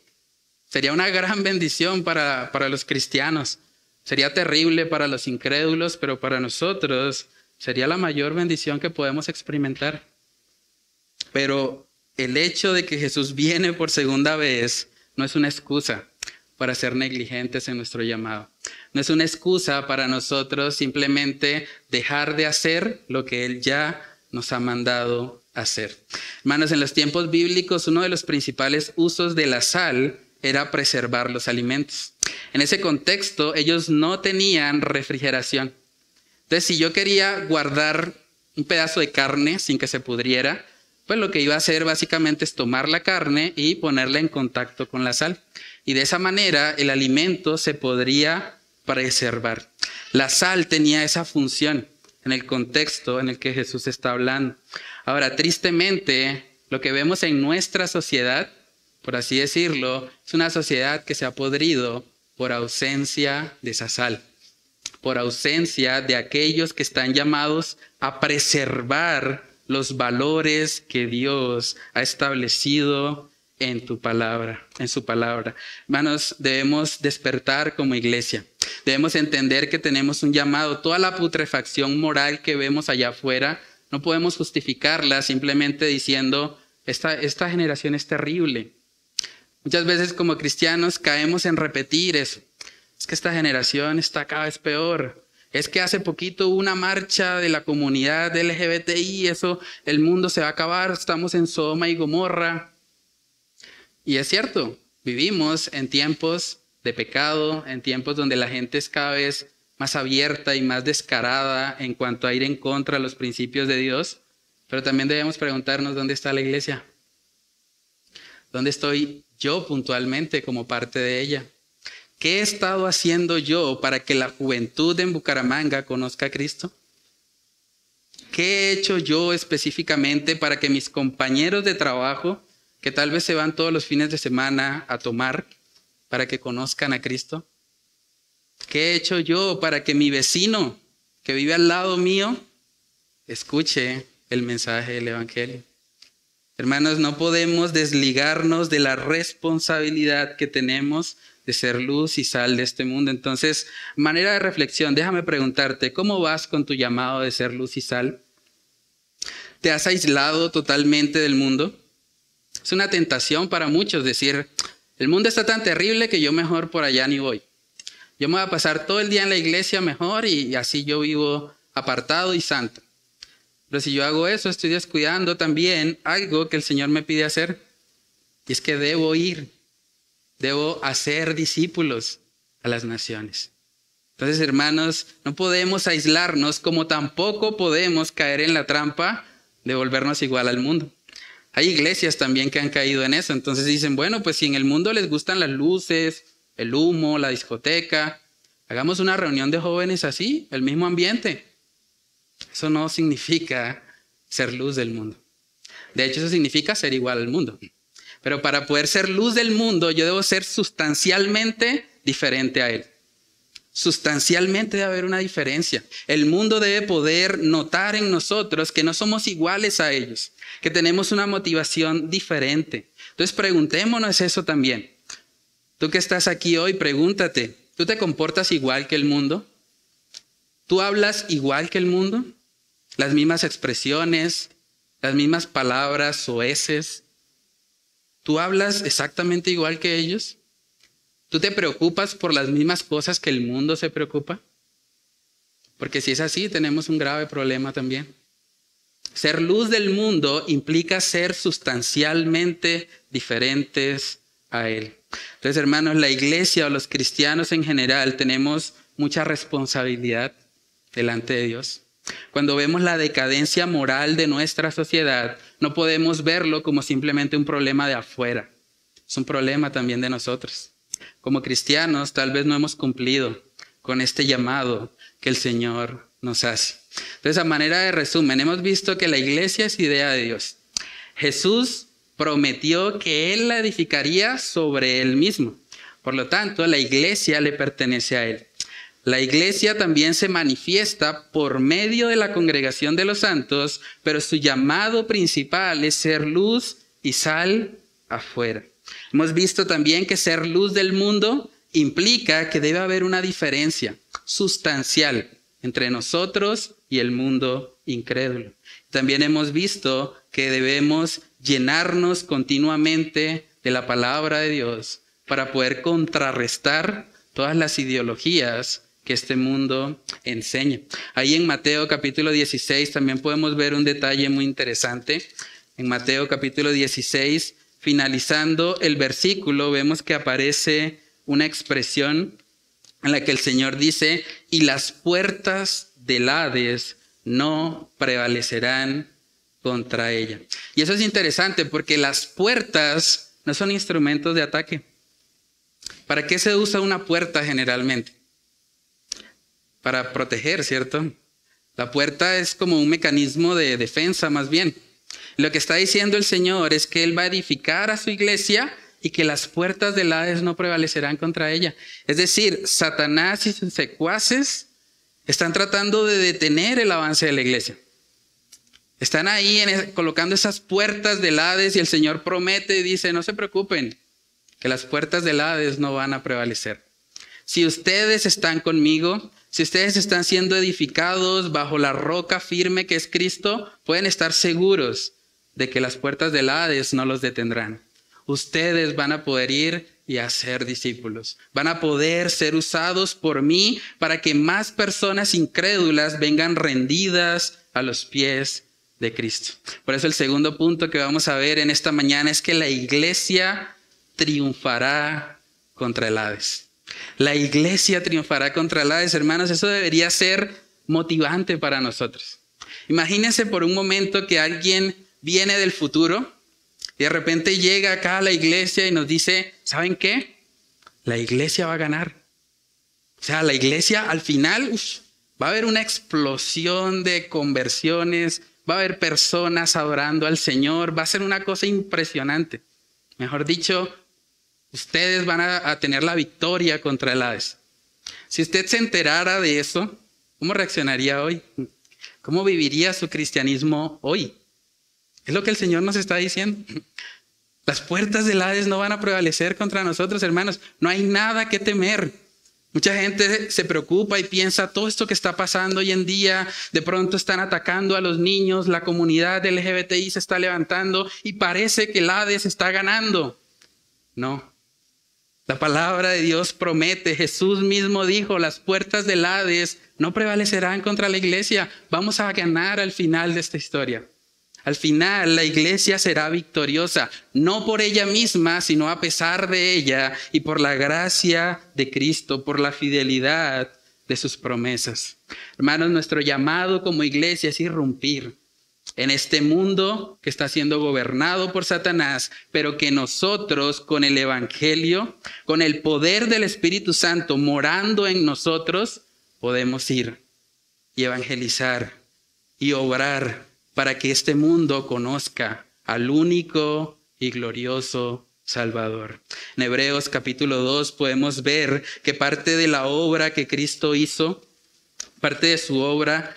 Sería una gran bendición para los cristianos. Sería terrible para los incrédulos, pero para nosotros sería la mayor bendición que podemos experimentar. Pero el hecho de que Jesús viene por segunda vez no es una excusa para ser negligentes en nuestro llamado. No es una excusa para nosotros simplemente dejar de hacer lo que Él ya nos ha mandado hacer. Hermanos, en los tiempos bíblicos, uno de los principales usos de la sal era preservar los alimentos. En ese contexto, ellos no tenían refrigeración. Entonces, si yo quería guardar un pedazo de carne sin que se pudriera, pues lo que iba a hacer básicamente es tomar la carne y ponerla en contacto con la sal. Y de esa manera el alimento se podría preservar. La sal tenía esa función en el contexto en el que Jesús está hablando. Ahora, tristemente, lo que vemos en nuestra sociedad, por así decirlo, es una sociedad que se ha podrido por ausencia de esa sal, por ausencia de aquellos que están llamados a preservar los valores que Dios ha establecido en tu palabra, en su palabra. Hermanos, debemos despertar como iglesia. Debemos entender que tenemos un llamado. Toda la putrefacción moral que vemos allá afuera, no podemos justificarla simplemente diciendo, esta generación es terrible. Muchas veces como cristianos caemos en repetir eso. Es que esta generación está cada vez peor. Es que hace poquito hubo una marcha de la comunidad LGBTI, eso, el mundo se va a acabar, estamos en Sodoma y Gomorra. Y es cierto, vivimos en tiempos de pecado, en tiempos donde la gente es cada vez más abierta y más descarada en cuanto a ir en contra de los principios de Dios. Pero también debemos preguntarnos dónde está la iglesia. ¿Dónde estoy yo puntualmente como parte de ella? ¿Qué he estado haciendo yo para que la juventud en Bucaramanga conozca a Cristo? ¿Qué he hecho yo específicamente para que mis compañeros de trabajo, que tal vez se van todos los fines de semana a tomar, para que conozcan a Cristo? ¿Qué he hecho yo para que mi vecino que vive al lado mío escuche el mensaje del Evangelio? Hermanos, no podemos desligarnos de la responsabilidad que tenemos de ser luz y sal de este mundo. Entonces, manera de reflexión, déjame preguntarte, ¿cómo vas con tu llamado de ser luz y sal? ¿Te has aislado totalmente del mundo? Es una tentación para muchos decir, el mundo está tan terrible que yo mejor por allá ni voy. Yo me voy a pasar todo el día en la iglesia mejor y así yo vivo apartado y santo. Pero si yo hago eso, estoy descuidando también algo que el Señor me pide hacer. Y es que debo ir. Debo hacer discípulos a las naciones. Entonces, hermanos, no podemos aislarnos como tampoco podemos caer en la trampa de volvernos igual al mundo. Hay iglesias también que han caído en eso. Entonces dicen, bueno, pues si en el mundo les gustan las luces, el humo, la discoteca, hagamos una reunión de jóvenes así, el mismo ambiente. Eso no significa ser luz del mundo. De hecho, eso significa ser igual al mundo. Pero para poder ser luz del mundo, yo debo ser sustancialmente diferente a él. Sustancialmente debe haber una diferencia. El mundo debe poder notar en nosotros que no somos iguales a ellos, que tenemos una motivación diferente. Entonces preguntémonos eso también. Tú que estás aquí hoy, pregúntate, ¿tú te comportas igual que el mundo? ¿Tú hablas igual que el mundo? ¿Las mismas expresiones, las mismas palabras soeces? ¿Tú hablas exactamente igual que ellos? ¿Tú te preocupas por las mismas cosas que el mundo se preocupa? Porque si es así, tenemos un grave problema también. Ser luz del mundo implica ser sustancialmente diferentes a él. Entonces, hermanos, la iglesia o los cristianos en general tenemos mucha responsabilidad delante de Dios. Cuando vemos la decadencia moral de nuestra sociedad, no podemos verlo como simplemente un problema de afuera. Es un problema también de nosotros. Como cristianos, tal vez no hemos cumplido con este llamado que el Señor nos hace. Entonces, a manera de resumen, hemos visto que la iglesia es idea de Dios. Jesús prometió que Él la edificaría sobre Él mismo. Por lo tanto, la iglesia le pertenece a Él. La iglesia también se manifiesta por medio de la congregación de los santos, pero su llamado principal es ser luz y sal afuera. Hemos visto también que ser luz del mundo implica que debe haber una diferencia sustancial entre nosotros y el mundo incrédulo. También hemos visto que debemos llenarnos continuamente de la palabra de Dios para poder contrarrestar todas las ideologías que este mundo enseña. Ahí en Mateo capítulo 16 también podemos ver un detalle muy interesante. En Mateo capítulo 16, finalizando el versículo, vemos que aparece una expresión en la que el Señor dice, y las puertas del Hades no prevalecerán contra ella. Y eso es interesante porque las puertas no son instrumentos de ataque. ¿Para qué se usa una puerta generalmente? Para proteger, ¿cierto? La puerta es como un mecanismo de defensa más bien. Lo que está diciendo el Señor es que Él va a edificar a su iglesia y que las puertas del Hades no prevalecerán contra ella. Es decir, Satanás y sus secuaces están tratando de detener el avance de la iglesia. Están ahí colocando esas puertas del Hades y el Señor promete y dice, no se preocupen, que las puertas del Hades no van a prevalecer. Si ustedes están conmigo, si ustedes están siendo edificados bajo la roca firme que es Cristo, pueden estar seguros de que las puertas del Hades no los detendrán. Ustedes van a poder ir y hacer discípulos. Van a poder ser usados por mí para que más personas incrédulas vengan rendidas a los pies de Cristo. Por eso el segundo punto que vamos a ver en esta mañana es que la iglesia triunfará contra el Hades. La iglesia triunfará contra el Hades, hermanos. Eso debería ser motivante para nosotros. Imagínense por un momento que alguien viene del futuro y de repente llega acá a la iglesia y nos dice, ¿saben qué? La iglesia va a ganar. O sea, la iglesia al final va a haber una explosión de conversiones, va a haber personas adorando al Señor, va a ser una cosa impresionante. Mejor dicho, ustedes van a tener la victoria contra el Hades. Si usted se enterara de eso, ¿cómo reaccionaría hoy? ¿Cómo viviría su cristianismo hoy? Es lo que el Señor nos está diciendo. Las puertas del Hades no van a prevalecer contra nosotros, hermanos. No hay nada que temer. Mucha gente se preocupa y piensa, todo esto que está pasando hoy en día, de pronto están atacando a los niños, la comunidad LGBTI se está levantando y parece que el Hades está ganando. No. La palabra de Dios promete, Jesús mismo dijo, las puertas del Hades no prevalecerán contra la iglesia. Vamos a ganar al final de esta historia. Al final la iglesia será victoriosa, no por ella misma, sino a pesar de ella y por la gracia de Cristo, por la fidelidad de sus promesas. Hermanos, nuestro llamado como iglesia es irrumpir en este mundo que está siendo gobernado por Satanás, pero que nosotros con el evangelio, con el poder del Espíritu Santo morando en nosotros, podemos ir y evangelizar y obrar para que este mundo conozca al único y glorioso Salvador. En Hebreos capítulo 2 podemos ver que parte de la obra que Cristo hizo, parte de su obra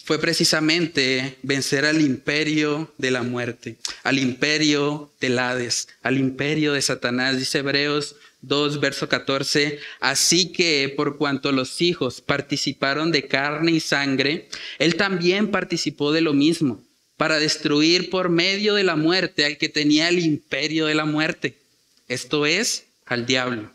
fue precisamente vencer al imperio de la muerte, al imperio del Hades, al imperio de Satanás. Dice Hebreos 2, verso 14, así que por cuanto los hijos participaron de carne y sangre, él también participó de lo mismo, para destruir por medio de la muerte al que tenía el imperio de la muerte, esto es, al diablo,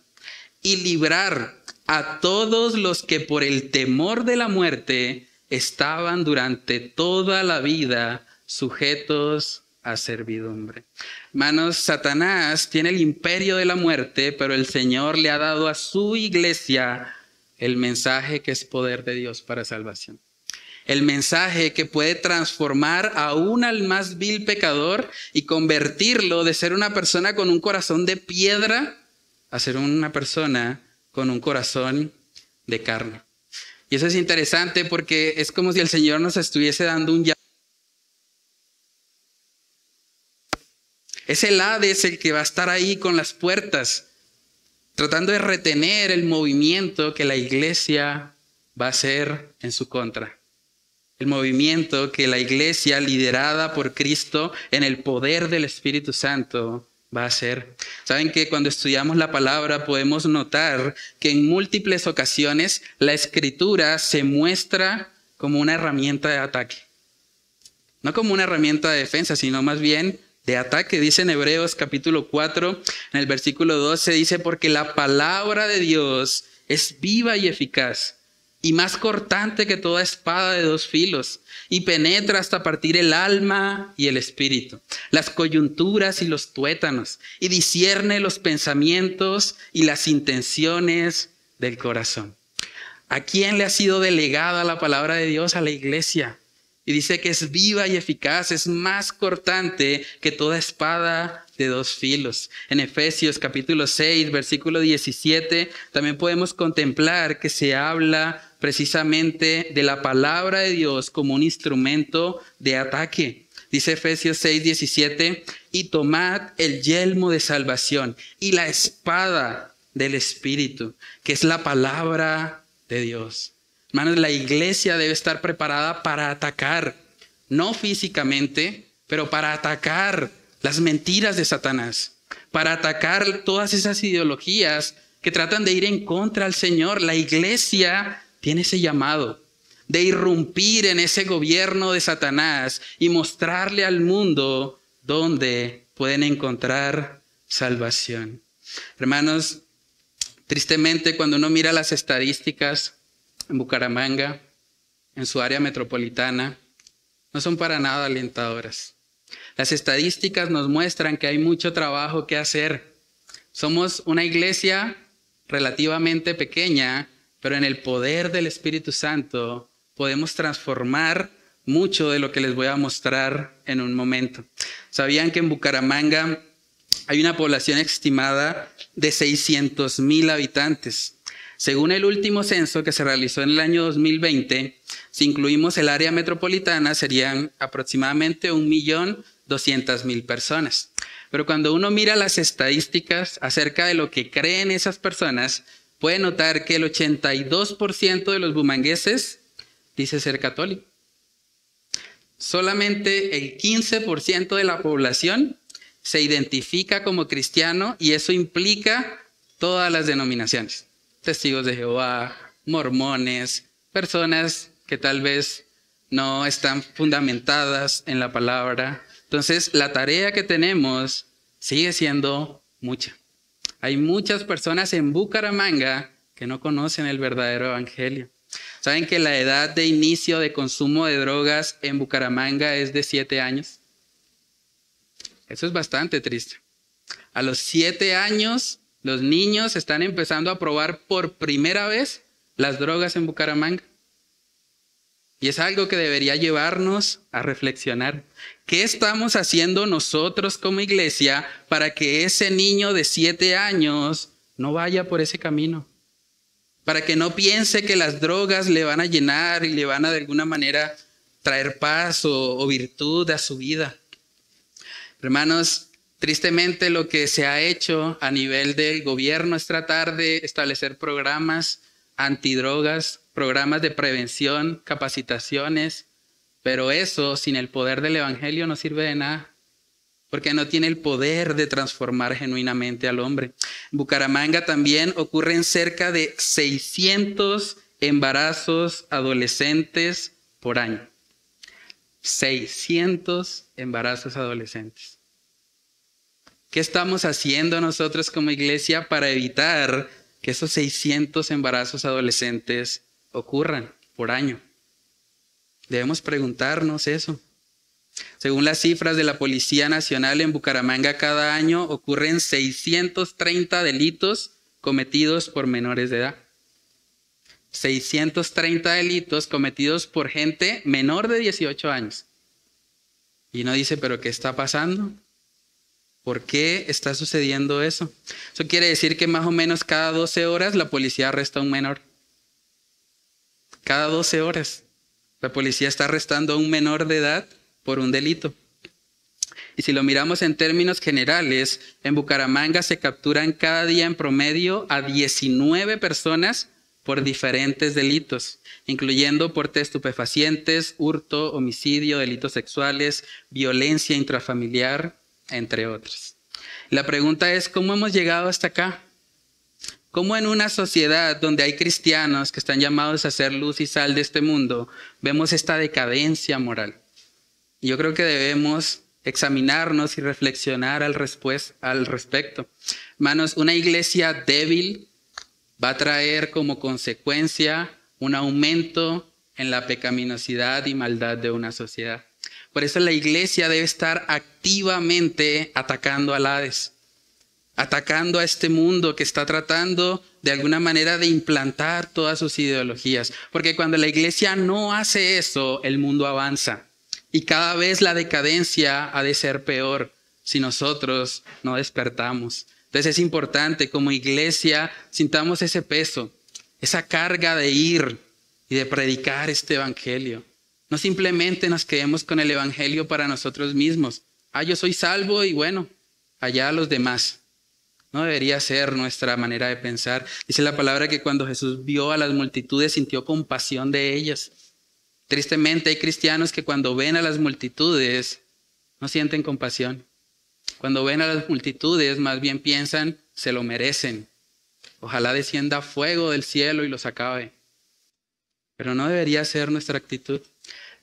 y librar a todos los que por el temor de la muerte estaban durante toda la vida sujetos a servidumbre. Hermanos, Satanás tiene el imperio de la muerte, pero el Señor le ha dado a su iglesia el mensaje que es poder de Dios para salvación. El mensaje que puede transformar aún al más vil pecador y convertirlo de ser una persona con un corazón de piedra a ser una persona con un corazón de carne. Y eso es interesante porque es como si el Señor nos estuviese dando un llamado. Es el Hades el que va a estar ahí con las puertas, tratando de retener el movimiento que la iglesia va a hacer en su contra. El movimiento que la iglesia liderada por Cristo en el poder del Espíritu Santo va a hacer. Saben que cuando estudiamos la palabra podemos notar que en múltiples ocasiones la Escritura se muestra como una herramienta de ataque. No como una herramienta de defensa, sino más bien de ataque. Dice en Hebreos capítulo 4, en el versículo 12, dice, porque la palabra de Dios es viva y eficaz, y más cortante que toda espada de dos filos, y penetra hasta partir el alma y el espíritu, las coyunturas y los tuétanos, y discierne los pensamientos y las intenciones del corazón. ¿A quién le ha sido delegada la palabra de Dios? A la iglesia. Y dice que es viva y eficaz, es más cortante que toda espada de dos filos. En Efesios capítulo 6, versículo 17, también podemos contemplar que se habla precisamente de la palabra de Dios como un instrumento de ataque. Dice Efesios 6, 17, y tomad el yelmo de salvación y la espada del Espíritu, que es la palabra de Dios. Hermanos, la iglesia debe estar preparada para atacar, no físicamente, pero para atacar las mentiras de Satanás, para atacar todas esas ideologías que tratan de ir en contra del Señor. La iglesia tiene ese llamado. de irrumpir en ese gobierno de Satanás y mostrarle al mundo dónde pueden encontrar salvación. Hermanos, tristemente cuando uno mira las estadísticas en Bucaramanga, en su área metropolitana, no son para nada alentadoras. Las estadísticas nos muestran que hay mucho trabajo que hacer. Somos una iglesia relativamente pequeña, pero en el poder del Espíritu Santo podemos transformar mucho de lo que les voy a mostrar en un momento. ¿Sabían que en Bucaramanga hay una población estimada de 600,000 habitantes? Según el último censo que se realizó en el año 2020, si incluimos el área metropolitana, serían aproximadamente 1.200.000 personas. Pero cuando uno mira las estadísticas acerca de lo que creen esas personas, puede notar que el 82% de los bumangueses dice ser católico. Solamente el 15% de la población se identifica como cristiano y eso implica todas las denominaciones. Testigos de Jehová, mormones, personas que tal vez no están fundamentadas en la palabra. Entonces, la tarea que tenemos sigue siendo mucha. Hay muchas personas en Bucaramanga que no conocen el verdadero evangelio. ¿Saben que la edad de inicio de consumo de drogas en Bucaramanga es de 7 años? Eso es bastante triste. A los 7 años, los niños están empezando a probar por primera vez las drogas en Bucaramanga. Y es algo que debería llevarnos a reflexionar. ¿Qué estamos haciendo nosotros como iglesia para que ese niño de 7 años no vaya por ese camino? Para que no piense que las drogas le van a llenar y le van a de alguna manera traer paz o virtud a su vida. Hermanos, tristemente lo que se ha hecho a nivel del gobierno es tratar de establecer programas antidrogas, programas de prevención, capacitaciones, pero eso sin el poder del evangelio no sirve de nada, porque no tiene el poder de transformar genuinamente al hombre. En Bucaramanga también ocurren cerca de 600 embarazos adolescentes por año. 600 embarazos adolescentes. ¿Qué estamos haciendo nosotros como iglesia para evitar que esos 600 embarazos adolescentes ocurran por año? Debemos preguntarnos eso. Según las cifras de la Policía Nacional, en Bucaramanga cada año ocurren 630 delitos cometidos por menores de edad. 630 delitos cometidos por gente menor de 18 años. Y uno dice, ¿pero qué está pasando? ¿Por qué está sucediendo eso? Eso quiere decir que más o menos cada 12 horas la policía arresta a un menor. Cada 12 horas la policía está arrestando a un menor de edad por un delito. Y si lo miramos en términos generales, en Bucaramanga se capturan cada día en promedio a 19 personas por diferentes delitos, incluyendo porte de estupefacientes, hurto, homicidio, delitos sexuales, violencia intrafamiliar, entre otros. La pregunta es, ¿cómo hemos llegado hasta acá? ¿Cómo en una sociedad donde hay cristianos que están llamados a ser luz y sal de este mundo, vemos esta decadencia moral? Y yo creo que debemos examinarnos y reflexionar al respecto. Hermanos, una iglesia débil va a traer como consecuencia un aumento en la pecaminosidad y maldad de una sociedad. Por eso la iglesia debe estar activamente atacando al Hades, atacando a este mundo que está tratando de alguna manera de implantar todas sus ideologías. Porque cuando la iglesia no hace eso, el mundo avanza. Y cada vez la decadencia ha de ser peor si nosotros no despertamos. Entonces es importante como iglesia sintamos ese peso, esa carga de ir y de predicar este evangelio. No simplemente nos quedemos con el evangelio para nosotros mismos. Yo soy salvo y bueno, allá los demás. No debería ser nuestra manera de pensar. Dice la palabra que cuando Jesús vio a las multitudes sintió compasión de ellas. Tristemente hay cristianos que cuando ven a las multitudes no sienten compasión. Cuando ven a las multitudes más bien piensan, se lo merecen. Ojalá descienda fuego del cielo y los acabe. pero no debería ser nuestra actitud.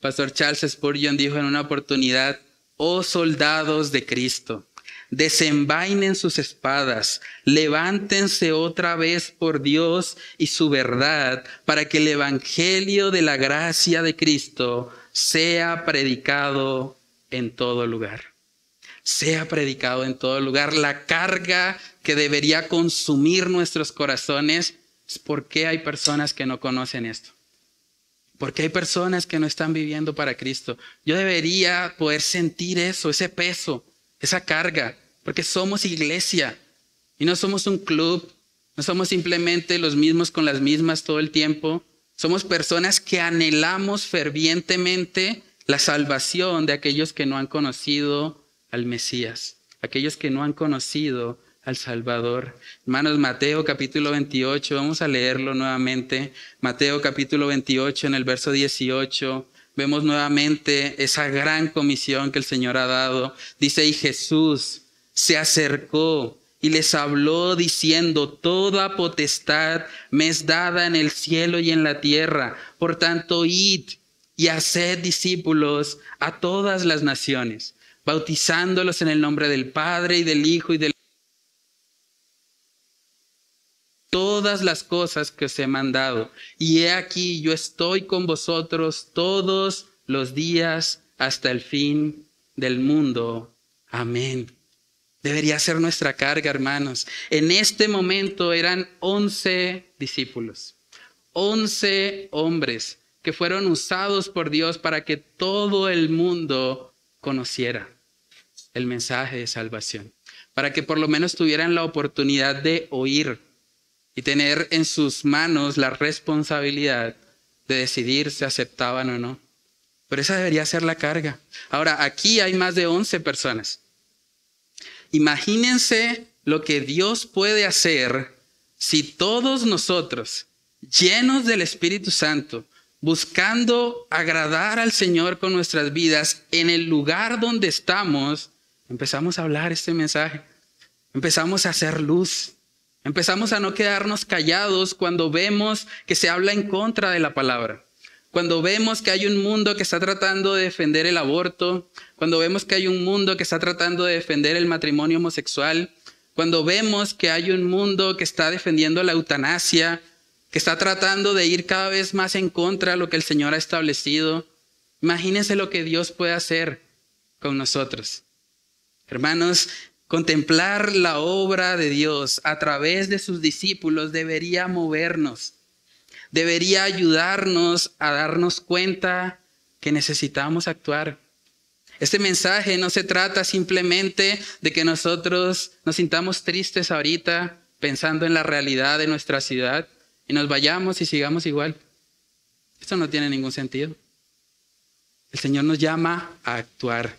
Pastor Charles Spurgeon dijo en una oportunidad: oh soldados de Cristo, desenvainen sus espadas, levántense otra vez por Dios y su verdad, para que el evangelio de la gracia de Cristo sea predicado en todo lugar. Sea predicado en todo lugar. La carga que debería consumir nuestros corazones es por qué hay personas que no conocen esto. ¿Por qué hay personas que no están viviendo para Cristo? Yo debería poder sentir eso, ese peso, esa carga, porque somos iglesia y no somos un club, no somos simplemente los mismos con las mismas todo el tiempo. Somos personas que anhelamos fervientemente la salvación de aquellos que no han conocido al Mesías, aquellos que no han conocido al Salvador. Hermanos, Mateo capítulo 28, vamos a leerlo nuevamente. Mateo capítulo 28 en el verso 18, vemos nuevamente esa gran comisión que el Señor ha dado. Dice: y Jesús se acercó y les habló diciendo: toda potestad me es dada en el cielo y en la tierra. Por tanto, id y haced discípulos a todas las naciones, bautizándolos en el nombre del Padre y del Hijo y del todas las cosas que os he mandado. Y he aquí, yo estoy con vosotros todos los días hasta el fin del mundo. Amén. Debería ser nuestra carga, hermanos. En este momento eran 11 discípulos, 11 hombres que fueron usados por Dios para que todo el mundo conociera el mensaje de salvación, para que por lo menos tuvieran la oportunidad de oír y tener en sus manos la responsabilidad de decidir si aceptaban o no. Pero esa debería ser la carga. Ahora, aquí hay más de 11 personas. Imagínense lo que Dios puede hacer si todos nosotros, llenos del Espíritu Santo, buscando agradar al Señor con nuestras vidas, en el lugar donde estamos, empezamos a hablar este mensaje. Empezamos a hacer luz. Empezamos a no quedarnos callados cuando vemos que se habla en contra de la palabra. Cuando vemos que hay un mundo que está tratando de defender el aborto, cuando vemos que hay un mundo que está tratando de defender el matrimonio homosexual, cuando vemos que hay un mundo que está defendiendo la eutanasia, que está tratando de ir cada vez más en contra de lo que el Señor ha establecido, imagínense lo que Dios puede hacer con nosotros. Hermanos, contemplar la obra de Dios a través de sus discípulos debería movernos, debería ayudarnos a darnos cuenta que necesitamos actuar. Este mensaje no se trata simplemente de que nosotros nos sintamos tristes ahorita pensando en la realidad de nuestra ciudad y nos vayamos y sigamos igual. Esto no tiene ningún sentido. El Señor nos llama a actuar.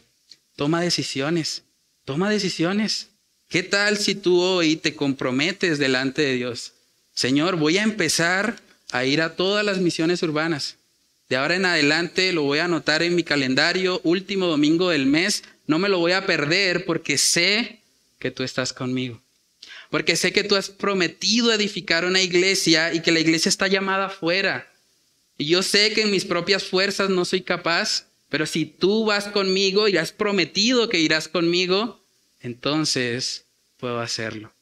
Toma decisiones. Toma decisiones. ¿Qué tal si tú hoy te comprometes delante de Dios? Señor, voy a empezar a ir a todas las misiones urbanas. De ahora en adelante lo voy a anotar en mi calendario, último domingo del mes. No me lo voy a perder porque sé que tú estás conmigo. Porque sé que tú has prometido edificar una iglesia y que la iglesia está llamada afuera. Y yo sé que en mis propias fuerzas no soy capaz, pero si tú vas conmigo y has prometido que irás conmigo, entonces puedo hacerlo.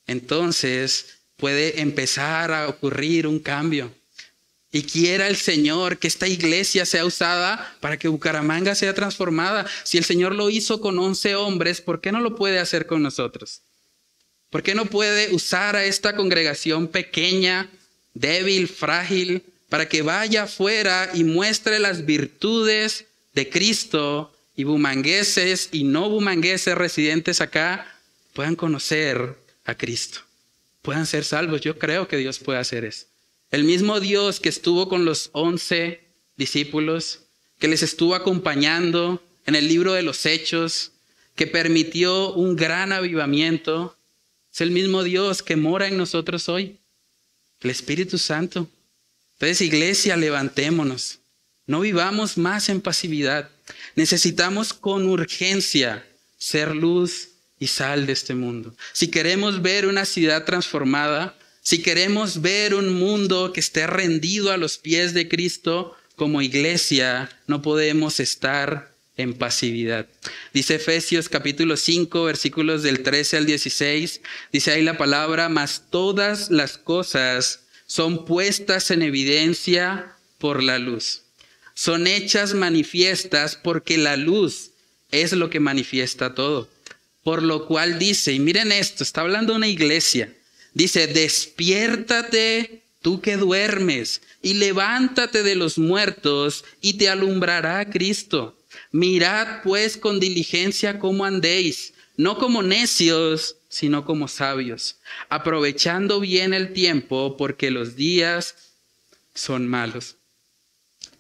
Entonces puede empezar a ocurrir un cambio. Y quiera el Señor que esta iglesia sea usada para que Bucaramanga sea transformada. Si el Señor lo hizo con 11 hombres, ¿por qué no lo puede hacer con nosotros? ¿Por qué no puede usar a esta congregación pequeña, débil, frágil, para que vaya afuera y muestre las virtudes de Cristo y bumangueses y no bumangueses residentes acá puedan conocer a Cristo, puedan ser salvos? Yo creo que Dios puede hacer eso. El mismo Dios que estuvo con los 11 discípulos, que les estuvo acompañando en el libro de los Hechos, que permitió un gran avivamiento, es el mismo Dios que mora en nosotros hoy, el Espíritu Santo. Entonces, iglesia, levantémonos. No vivamos más en pasividad. Necesitamos con urgencia ser luz y sal de este mundo. Si queremos ver una ciudad transformada, Si queremos ver un mundo que esté rendido a los pies de Cristo, como iglesia, no podemos estar en pasividad. Dice Efesios capítulo 5, versículos del 13 al 16. Dice ahí la palabra: mas todas las cosas son puestas en evidencia por la luz. Son hechas manifiestas porque la luz es lo que manifiesta todo. Por lo cual dice, y miren esto, está hablando una iglesia. Dice: despiértate tú que duermes, y levántate de los muertos, y te alumbrará Cristo. Mirad pues con diligencia cómo andéis, no como necios, sino como sabios, aprovechando bien el tiempo, porque los días son malos.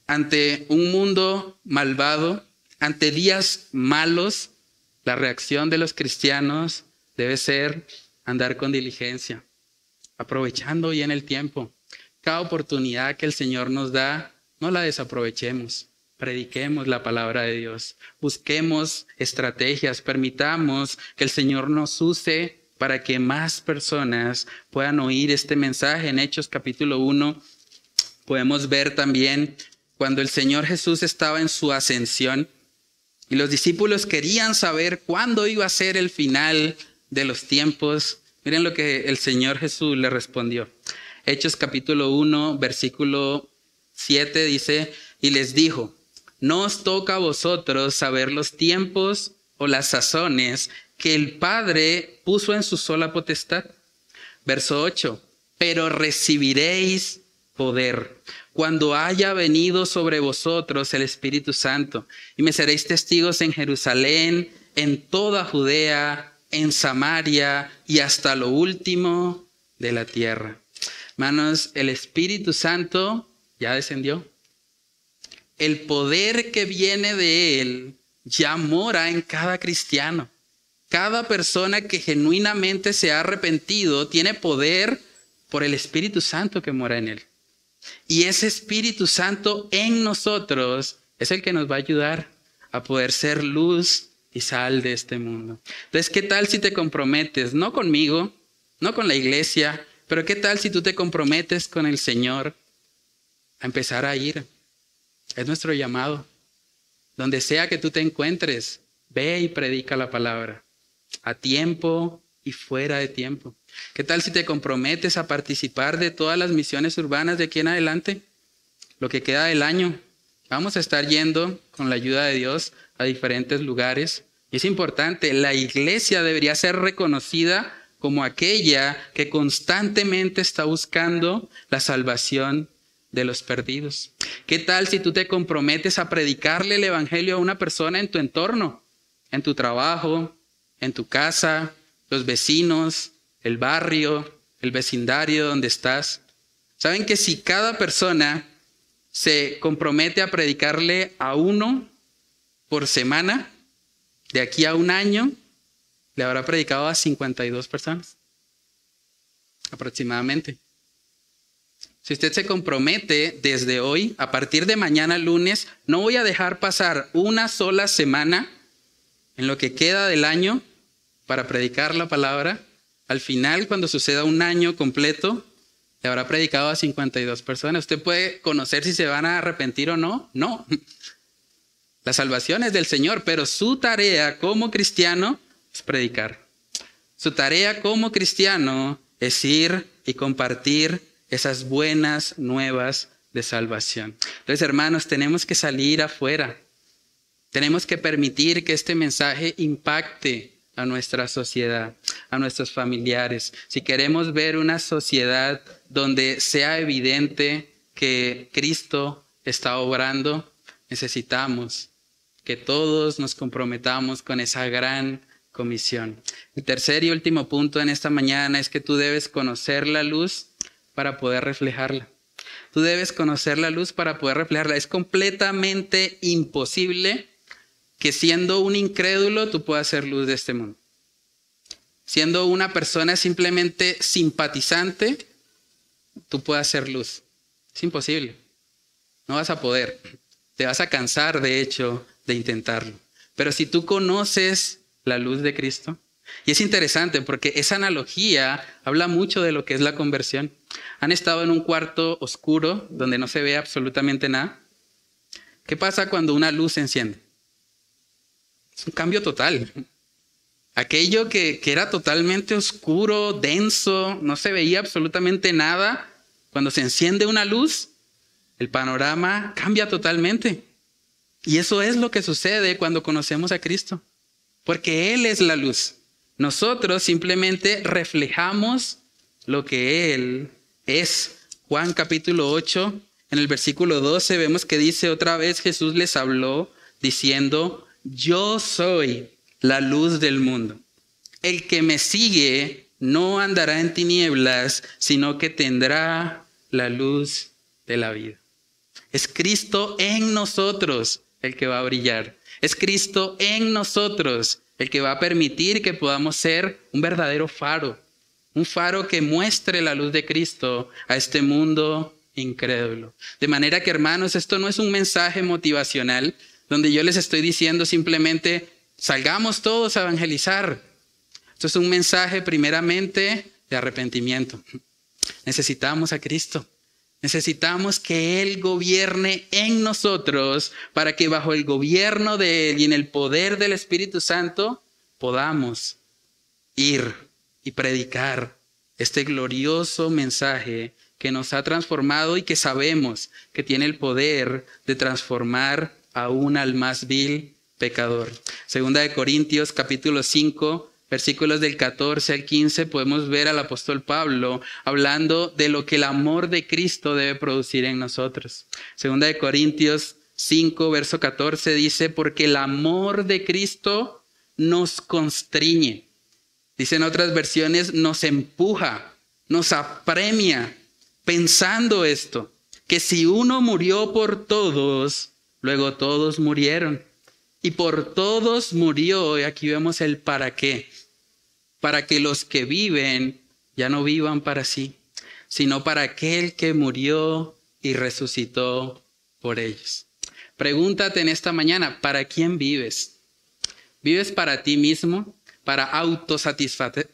Ante un mundo malvado, ante días malos, la reacción de los cristianos debe ser andar con diligencia, aprovechando bien el tiempo. Cada oportunidad que el Señor nos da, no la desaprovechemos. Prediquemos la palabra de Dios. Busquemos estrategias. Permitamos que el Señor nos use para que más personas puedan oír este mensaje. En Hechos capítulo 1 podemos ver también cuando el Señor Jesús estaba en su ascensión y los discípulos querían saber cuándo iba a ser el final de los tiempos. Miren lo que el Señor Jesús le respondió. Hechos capítulo 1, versículo 7 dice: y les dijo: no os toca a vosotros saber los tiempos o las sazones que el Padre puso en su sola potestad. Verso 8: pero recibiréis poder cuando haya venido sobre vosotros el Espíritu Santo, y me seréis testigos en Jerusalén, en toda Judea, en Samaria y hasta lo último de la tierra. Hermanos, el Espíritu Santo ya descendió. El poder que viene de Él ya mora en cada cristiano. Cada persona que genuinamente se ha arrepentido tiene poder por el Espíritu Santo que mora en él. Y ese Espíritu Santo en nosotros es el que nos va a ayudar a poder ser luz y sal de este mundo. Entonces, ¿qué tal si te comprometes? No conmigo, no con la iglesia, pero ¿qué tal si tú te comprometes con el Señor a empezar a ir? Es nuestro llamado. Donde sea que tú te encuentres, ve y predica la palabra, a tiempo y fuera de tiempo. ¿Qué tal si te comprometes a participar de todas las misiones urbanas de aquí en adelante? Lo que queda del año, vamos a estar yendo con la ayuda de Dios a diferentes lugares. Y es importante, la iglesia debería ser reconocida como aquella que constantemente está buscando la salvación de los perdidos. ¿Qué tal si tú te comprometes a predicarle el evangelio a una persona en tu entorno, en tu trabajo, en tu casa, los vecinos, el barrio, el vecindario donde estás? ¿Saben que si cada persona se compromete a predicarle a uno por semana, de aquí a un año, le habrá predicado a 52 personas? Aproximadamente. Si usted se compromete desde hoy, a partir de mañana lunes, no voy a dejar pasar una sola semana en lo que queda del año para predicar la palabra. Al final, cuando suceda un año completo, le habrá predicado a 52 personas. ¿Usted puede conocer si se van a arrepentir o no? No. La salvación es del Señor, pero su tarea como cristiano es predicar. Su tarea como cristiano es ir y compartir esas buenas nuevas de salvación. Entonces, hermanos, tenemos que salir afuera. Tenemos que permitir que este mensaje impacte a nuestra sociedad, a nuestros familiares. Si queremos ver una sociedad donde sea evidente que Cristo está obrando, necesitamos que todos nos comprometamos con esa gran comisión. El tercer y último punto en esta mañana es que tú debes conocer la luz para poder reflejarla. Tú debes conocer la luz para poder reflejarla. Es completamente imposible que siendo un incrédulo tú puedas ser luz de este mundo. Siendo una persona simplemente simpatizante, tú puedas ser luz. Es imposible. No vas a poder. Te vas a cansar, de hecho, de intentarlo. Pero si tú conoces la luz de Cristo, Y es interesante porque esa analogía habla mucho de lo que es la conversión. ¿Han estado en un cuarto oscuro donde no se ve absolutamente nada? ¿Qué pasa cuando una luz se enciende? Es un cambio total. Aquello que era totalmente oscuro, denso, no se veía absolutamente nada, cuando se enciende una luz, el panorama cambia totalmente. Y eso es lo que sucede cuando conocemos a Cristo, porque Él es la luz. Nosotros simplemente reflejamos lo que Él es. Juan capítulo 8, en el versículo 12, vemos que dice otra vez Jesús les habló diciendo: yo soy la luz del mundo. El que me sigue no andará en tinieblas, sino que tendrá la luz de la vida. Es Cristo en nosotros el que va a brillar. Es Cristo en nosotros el que va a permitir que podamos ser un verdadero faro. Un faro que muestre la luz de Cristo a este mundo incrédulo. De manera que, hermanos, esto no es un mensaje motivacional donde yo les estoy diciendo simplemente salgamos todos a evangelizar. Esto es un mensaje primeramente de arrepentimiento. Necesitamos a Cristo. Necesitamos que Él gobierne en nosotros para que bajo el gobierno de Él y en el poder del Espíritu Santo podamos ir y predicar este glorioso mensaje que nos ha transformado y que sabemos que tiene el poder de transformar aún al más vil pecador. Segunda de Corintios capítulo 5, versículos del 14 al 15, podemos ver al apóstol Pablo hablando de lo que el amor de Cristo debe producir en nosotros. Segunda de Corintios 5, verso 14 dice: porque el amor de Cristo nos constriñe. Dice en otras versiones, nos empuja, nos apremia, pensando esto, que si uno murió por todos, luego todos murieron. Y por todos murió, y aquí vemos el para qué. Para que los que viven ya no vivan para sí, sino para aquel que murió y resucitó por ellos. Pregúntate en esta mañana, ¿para quién vives? ¿Vives para ti mismo? ¿Para autosatisfacerte?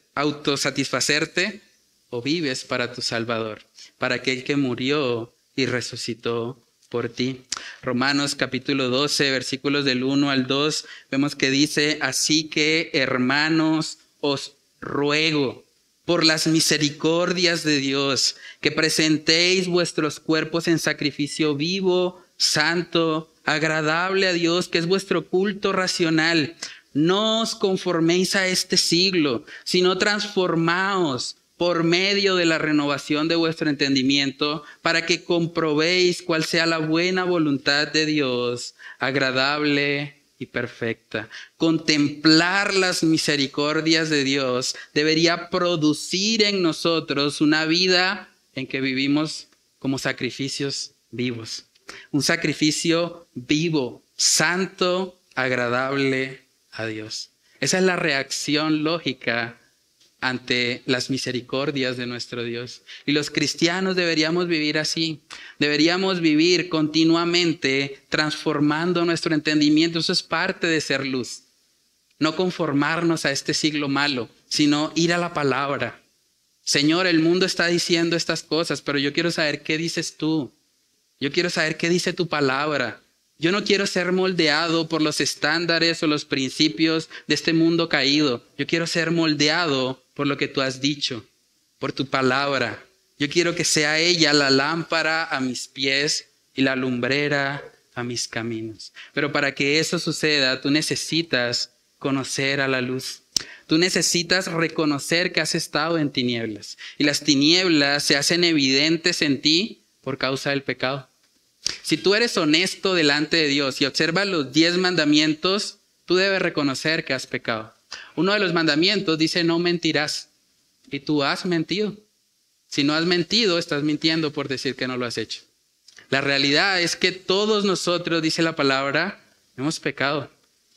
¿O vives para tu Salvador? Para aquel que murió y resucitó por ti. Romanos capítulo 12, versículos del 1 al 2, vemos que dice: así que, hermanos, os ruego por las misericordias de Dios que presentéis vuestros cuerpos en sacrificio vivo, santo, agradable a Dios, que es vuestro culto racional. No os conforméis a este siglo, sino transformaos por medio de la renovación de vuestro entendimiento, para que comprobéis cuál sea la buena voluntad de Dios, agradable y perfecta. Contemplar las misericordias de Dios debería producir en nosotros una vida en que vivimos como sacrificios vivos. Un sacrificio vivo, santo, agradable a Dios. Esa es la reacción lógica ante las misericordias de nuestro Dios. Y los cristianos deberíamos vivir así. Deberíamos vivir continuamente transformando nuestro entendimiento. Eso es parte de ser luz. No conformarnos a este siglo malo, sino ir a la palabra. Señor, el mundo está diciendo estas cosas, pero yo quiero saber qué dices tú. Yo quiero saber qué dice tu palabra. Yo no quiero ser moldeado por los estándares o los principios de este mundo caído. Yo quiero ser moldeado por lo que tú has dicho, por tu palabra. Yo quiero que sea ella la lámpara a mis pies y la lumbrera a mis caminos. Pero para que eso suceda, tú necesitas conocer a la luz. Tú necesitas reconocer que has estado en tinieblas. Y las tinieblas se hacen evidentes en ti por causa del pecado. Si tú eres honesto delante de Dios y observas los 10 mandamientos, tú debes reconocer que has pecado. Uno de los mandamientos dice: no mentirás. Y tú has mentido. Si no has mentido, estás mintiendo por decir que no lo has hecho. La realidad es que todos nosotros, dice la palabra, hemos pecado.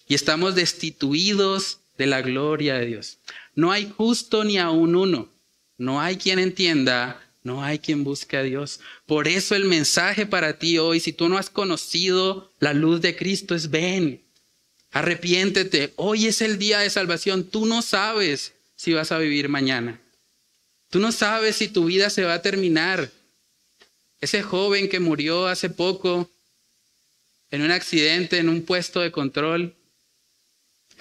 Y estamos destituidos de la gloria de Dios. No hay justo ni aun uno. No hay quien entienda. No hay quien busque a Dios. Por eso el mensaje para ti hoy, si tú no has conocido la luz de Cristo, es ven. Arrepiéntete. Hoy es el día de salvación. Tú no sabes si vas a vivir mañana. Tú no sabes si tu vida se va a terminar. Ese joven que murió hace poco en un accidente en un puesto de control,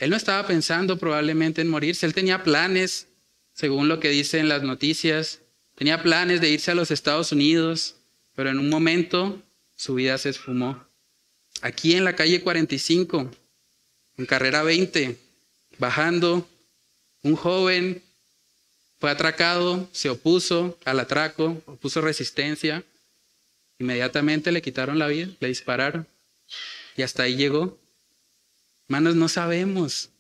él no estaba pensando probablemente en morirse. Él tenía planes, según lo que dicen las noticias. Tenía planes de irse a los Estados Unidos, pero en un momento su vida se esfumó. Aquí en la calle 45, en carrera 20, bajando, un joven fue atracado, se opuso al atraco, opuso resistencia. Inmediatamente le quitaron la vida, le dispararon y hasta ahí llegó. Hermanos, no sabemos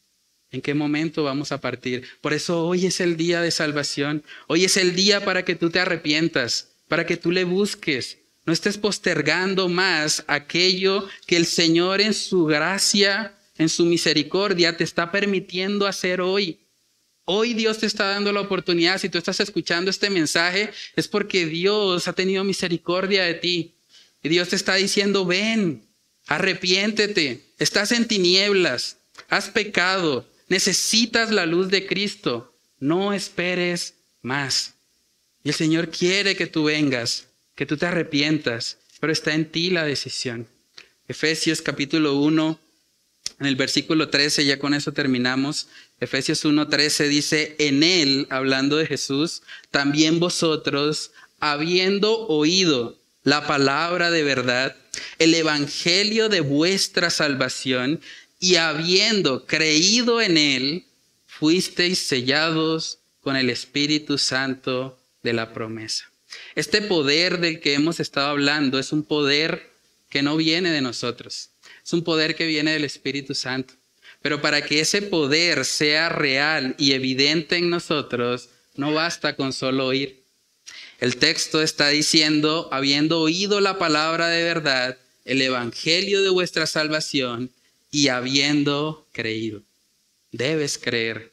en qué momento vamos a partir. Por eso hoy es el día de salvación. Hoy es el día para que tú te arrepientas, para que tú le busques. No estés postergando más aquello que el Señor en su gracia, en su misericordia, te está permitiendo hacer hoy. Hoy Dios te está dando la oportunidad. Si tú estás escuchando este mensaje, es porque Dios ha tenido misericordia de ti. Y Dios te está diciendo, ven, arrepiéntete. Estás en tinieblas, has pecado, necesitas la luz de Cristo. No esperes más. Y el Señor quiere que tú vengas, que tú te arrepientas, pero está en ti la decisión. Efesios capítulo 1, en el versículo 13, ya con eso terminamos. Efesios 1:13 dice, en Él, hablando de Jesús, también vosotros, habiendo oído la palabra de verdad, el evangelio de vuestra salvación, y habiendo creído en Él, fuisteis sellados con el Espíritu Santo de la promesa. Este poder del que hemos estado hablando es un poder que no viene de nosotros. Es un poder que viene del Espíritu Santo. Pero para que ese poder sea real y evidente en nosotros, no basta con solo oír. El texto está diciendo, habiendo oído la palabra de verdad, el evangelio de vuestra salvación, y habiendo creído. Debes creer,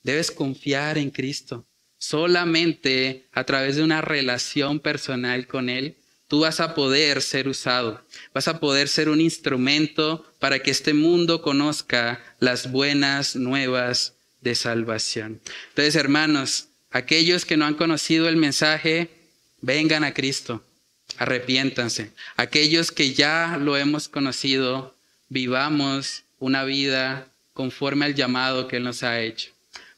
debes confiar en Cristo. Solamente a través de una relación personal con Él, tú vas a poder ser usado, vas a poder ser un instrumento para que este mundo conozca las buenas nuevas de salvación. Entonces, hermanos, aquellos que no han conocido el mensaje, vengan a Cristo, arrepiéntanse. Aquellos que ya lo hemos conocido, vivamos una vida conforme al llamado que Él nos ha hecho.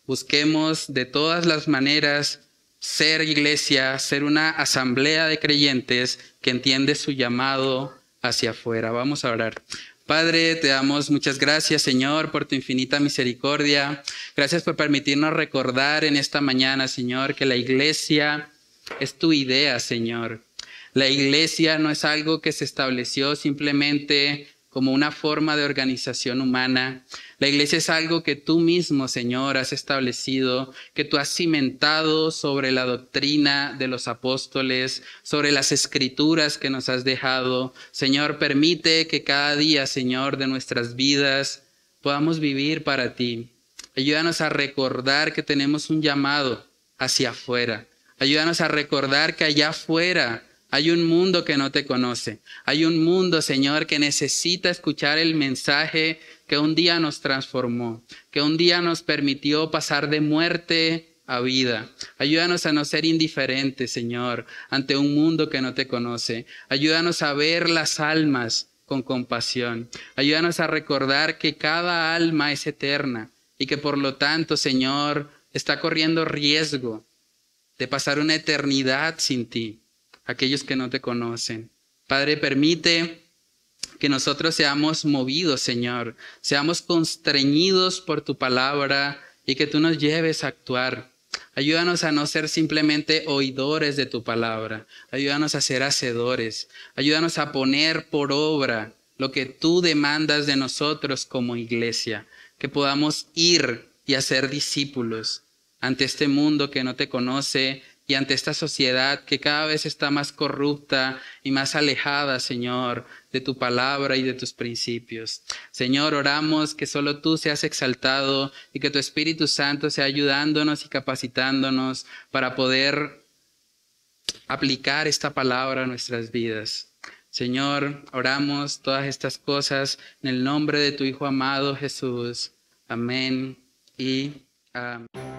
Busquemos de todas las maneras ser iglesia, ser una asamblea de creyentes que entiende su llamado hacia afuera. Vamos a orar. Padre, te damos muchas gracias, Señor, por tu infinita misericordia. Gracias por permitirnos recordar en esta mañana, Señor, que la iglesia es tu idea, Señor. La iglesia no es algo que se estableció simplemente como una forma de organización humana. La iglesia es algo que tú mismo, Señor, has establecido, que tú has cimentado sobre la doctrina de los apóstoles, sobre las escrituras que nos has dejado. Señor, permite que cada día, Señor, de nuestras vidas podamos vivir para ti. Ayúdanos a recordar que tenemos un llamado hacia afuera. Ayúdanos a recordar que allá afuera hay un mundo que no te conoce. Hay un mundo, Señor, que necesita escuchar el mensaje que un día nos transformó, que un día nos permitió pasar de muerte a vida. Ayúdanos a no ser indiferentes, Señor, ante un mundo que no te conoce. Ayúdanos a ver las almas con compasión. Ayúdanos a recordar que cada alma es eterna y que por lo tanto, Señor, está corriendo riesgo de pasar una eternidad sin ti. Aquellos que no te conocen. Padre, permite que nosotros seamos movidos, Señor, seamos constreñidos por tu palabra y que tú nos lleves a actuar. Ayúdanos a no ser simplemente oidores de tu palabra. Ayúdanos a ser hacedores. Ayúdanos a poner por obra lo que tú demandas de nosotros como iglesia. Que podamos ir y hacer discípulos ante este mundo que no te conoce y ante esta sociedad que cada vez está más corrupta y más alejada, Señor, de tu palabra y de tus principios. Señor, oramos que solo tú seas exaltado y que tu Espíritu Santo sea ayudándonos y capacitándonos para poder aplicar esta palabra a nuestras vidas. Señor, oramos todas estas cosas en el nombre de tu Hijo amado Jesús. Amén y amén.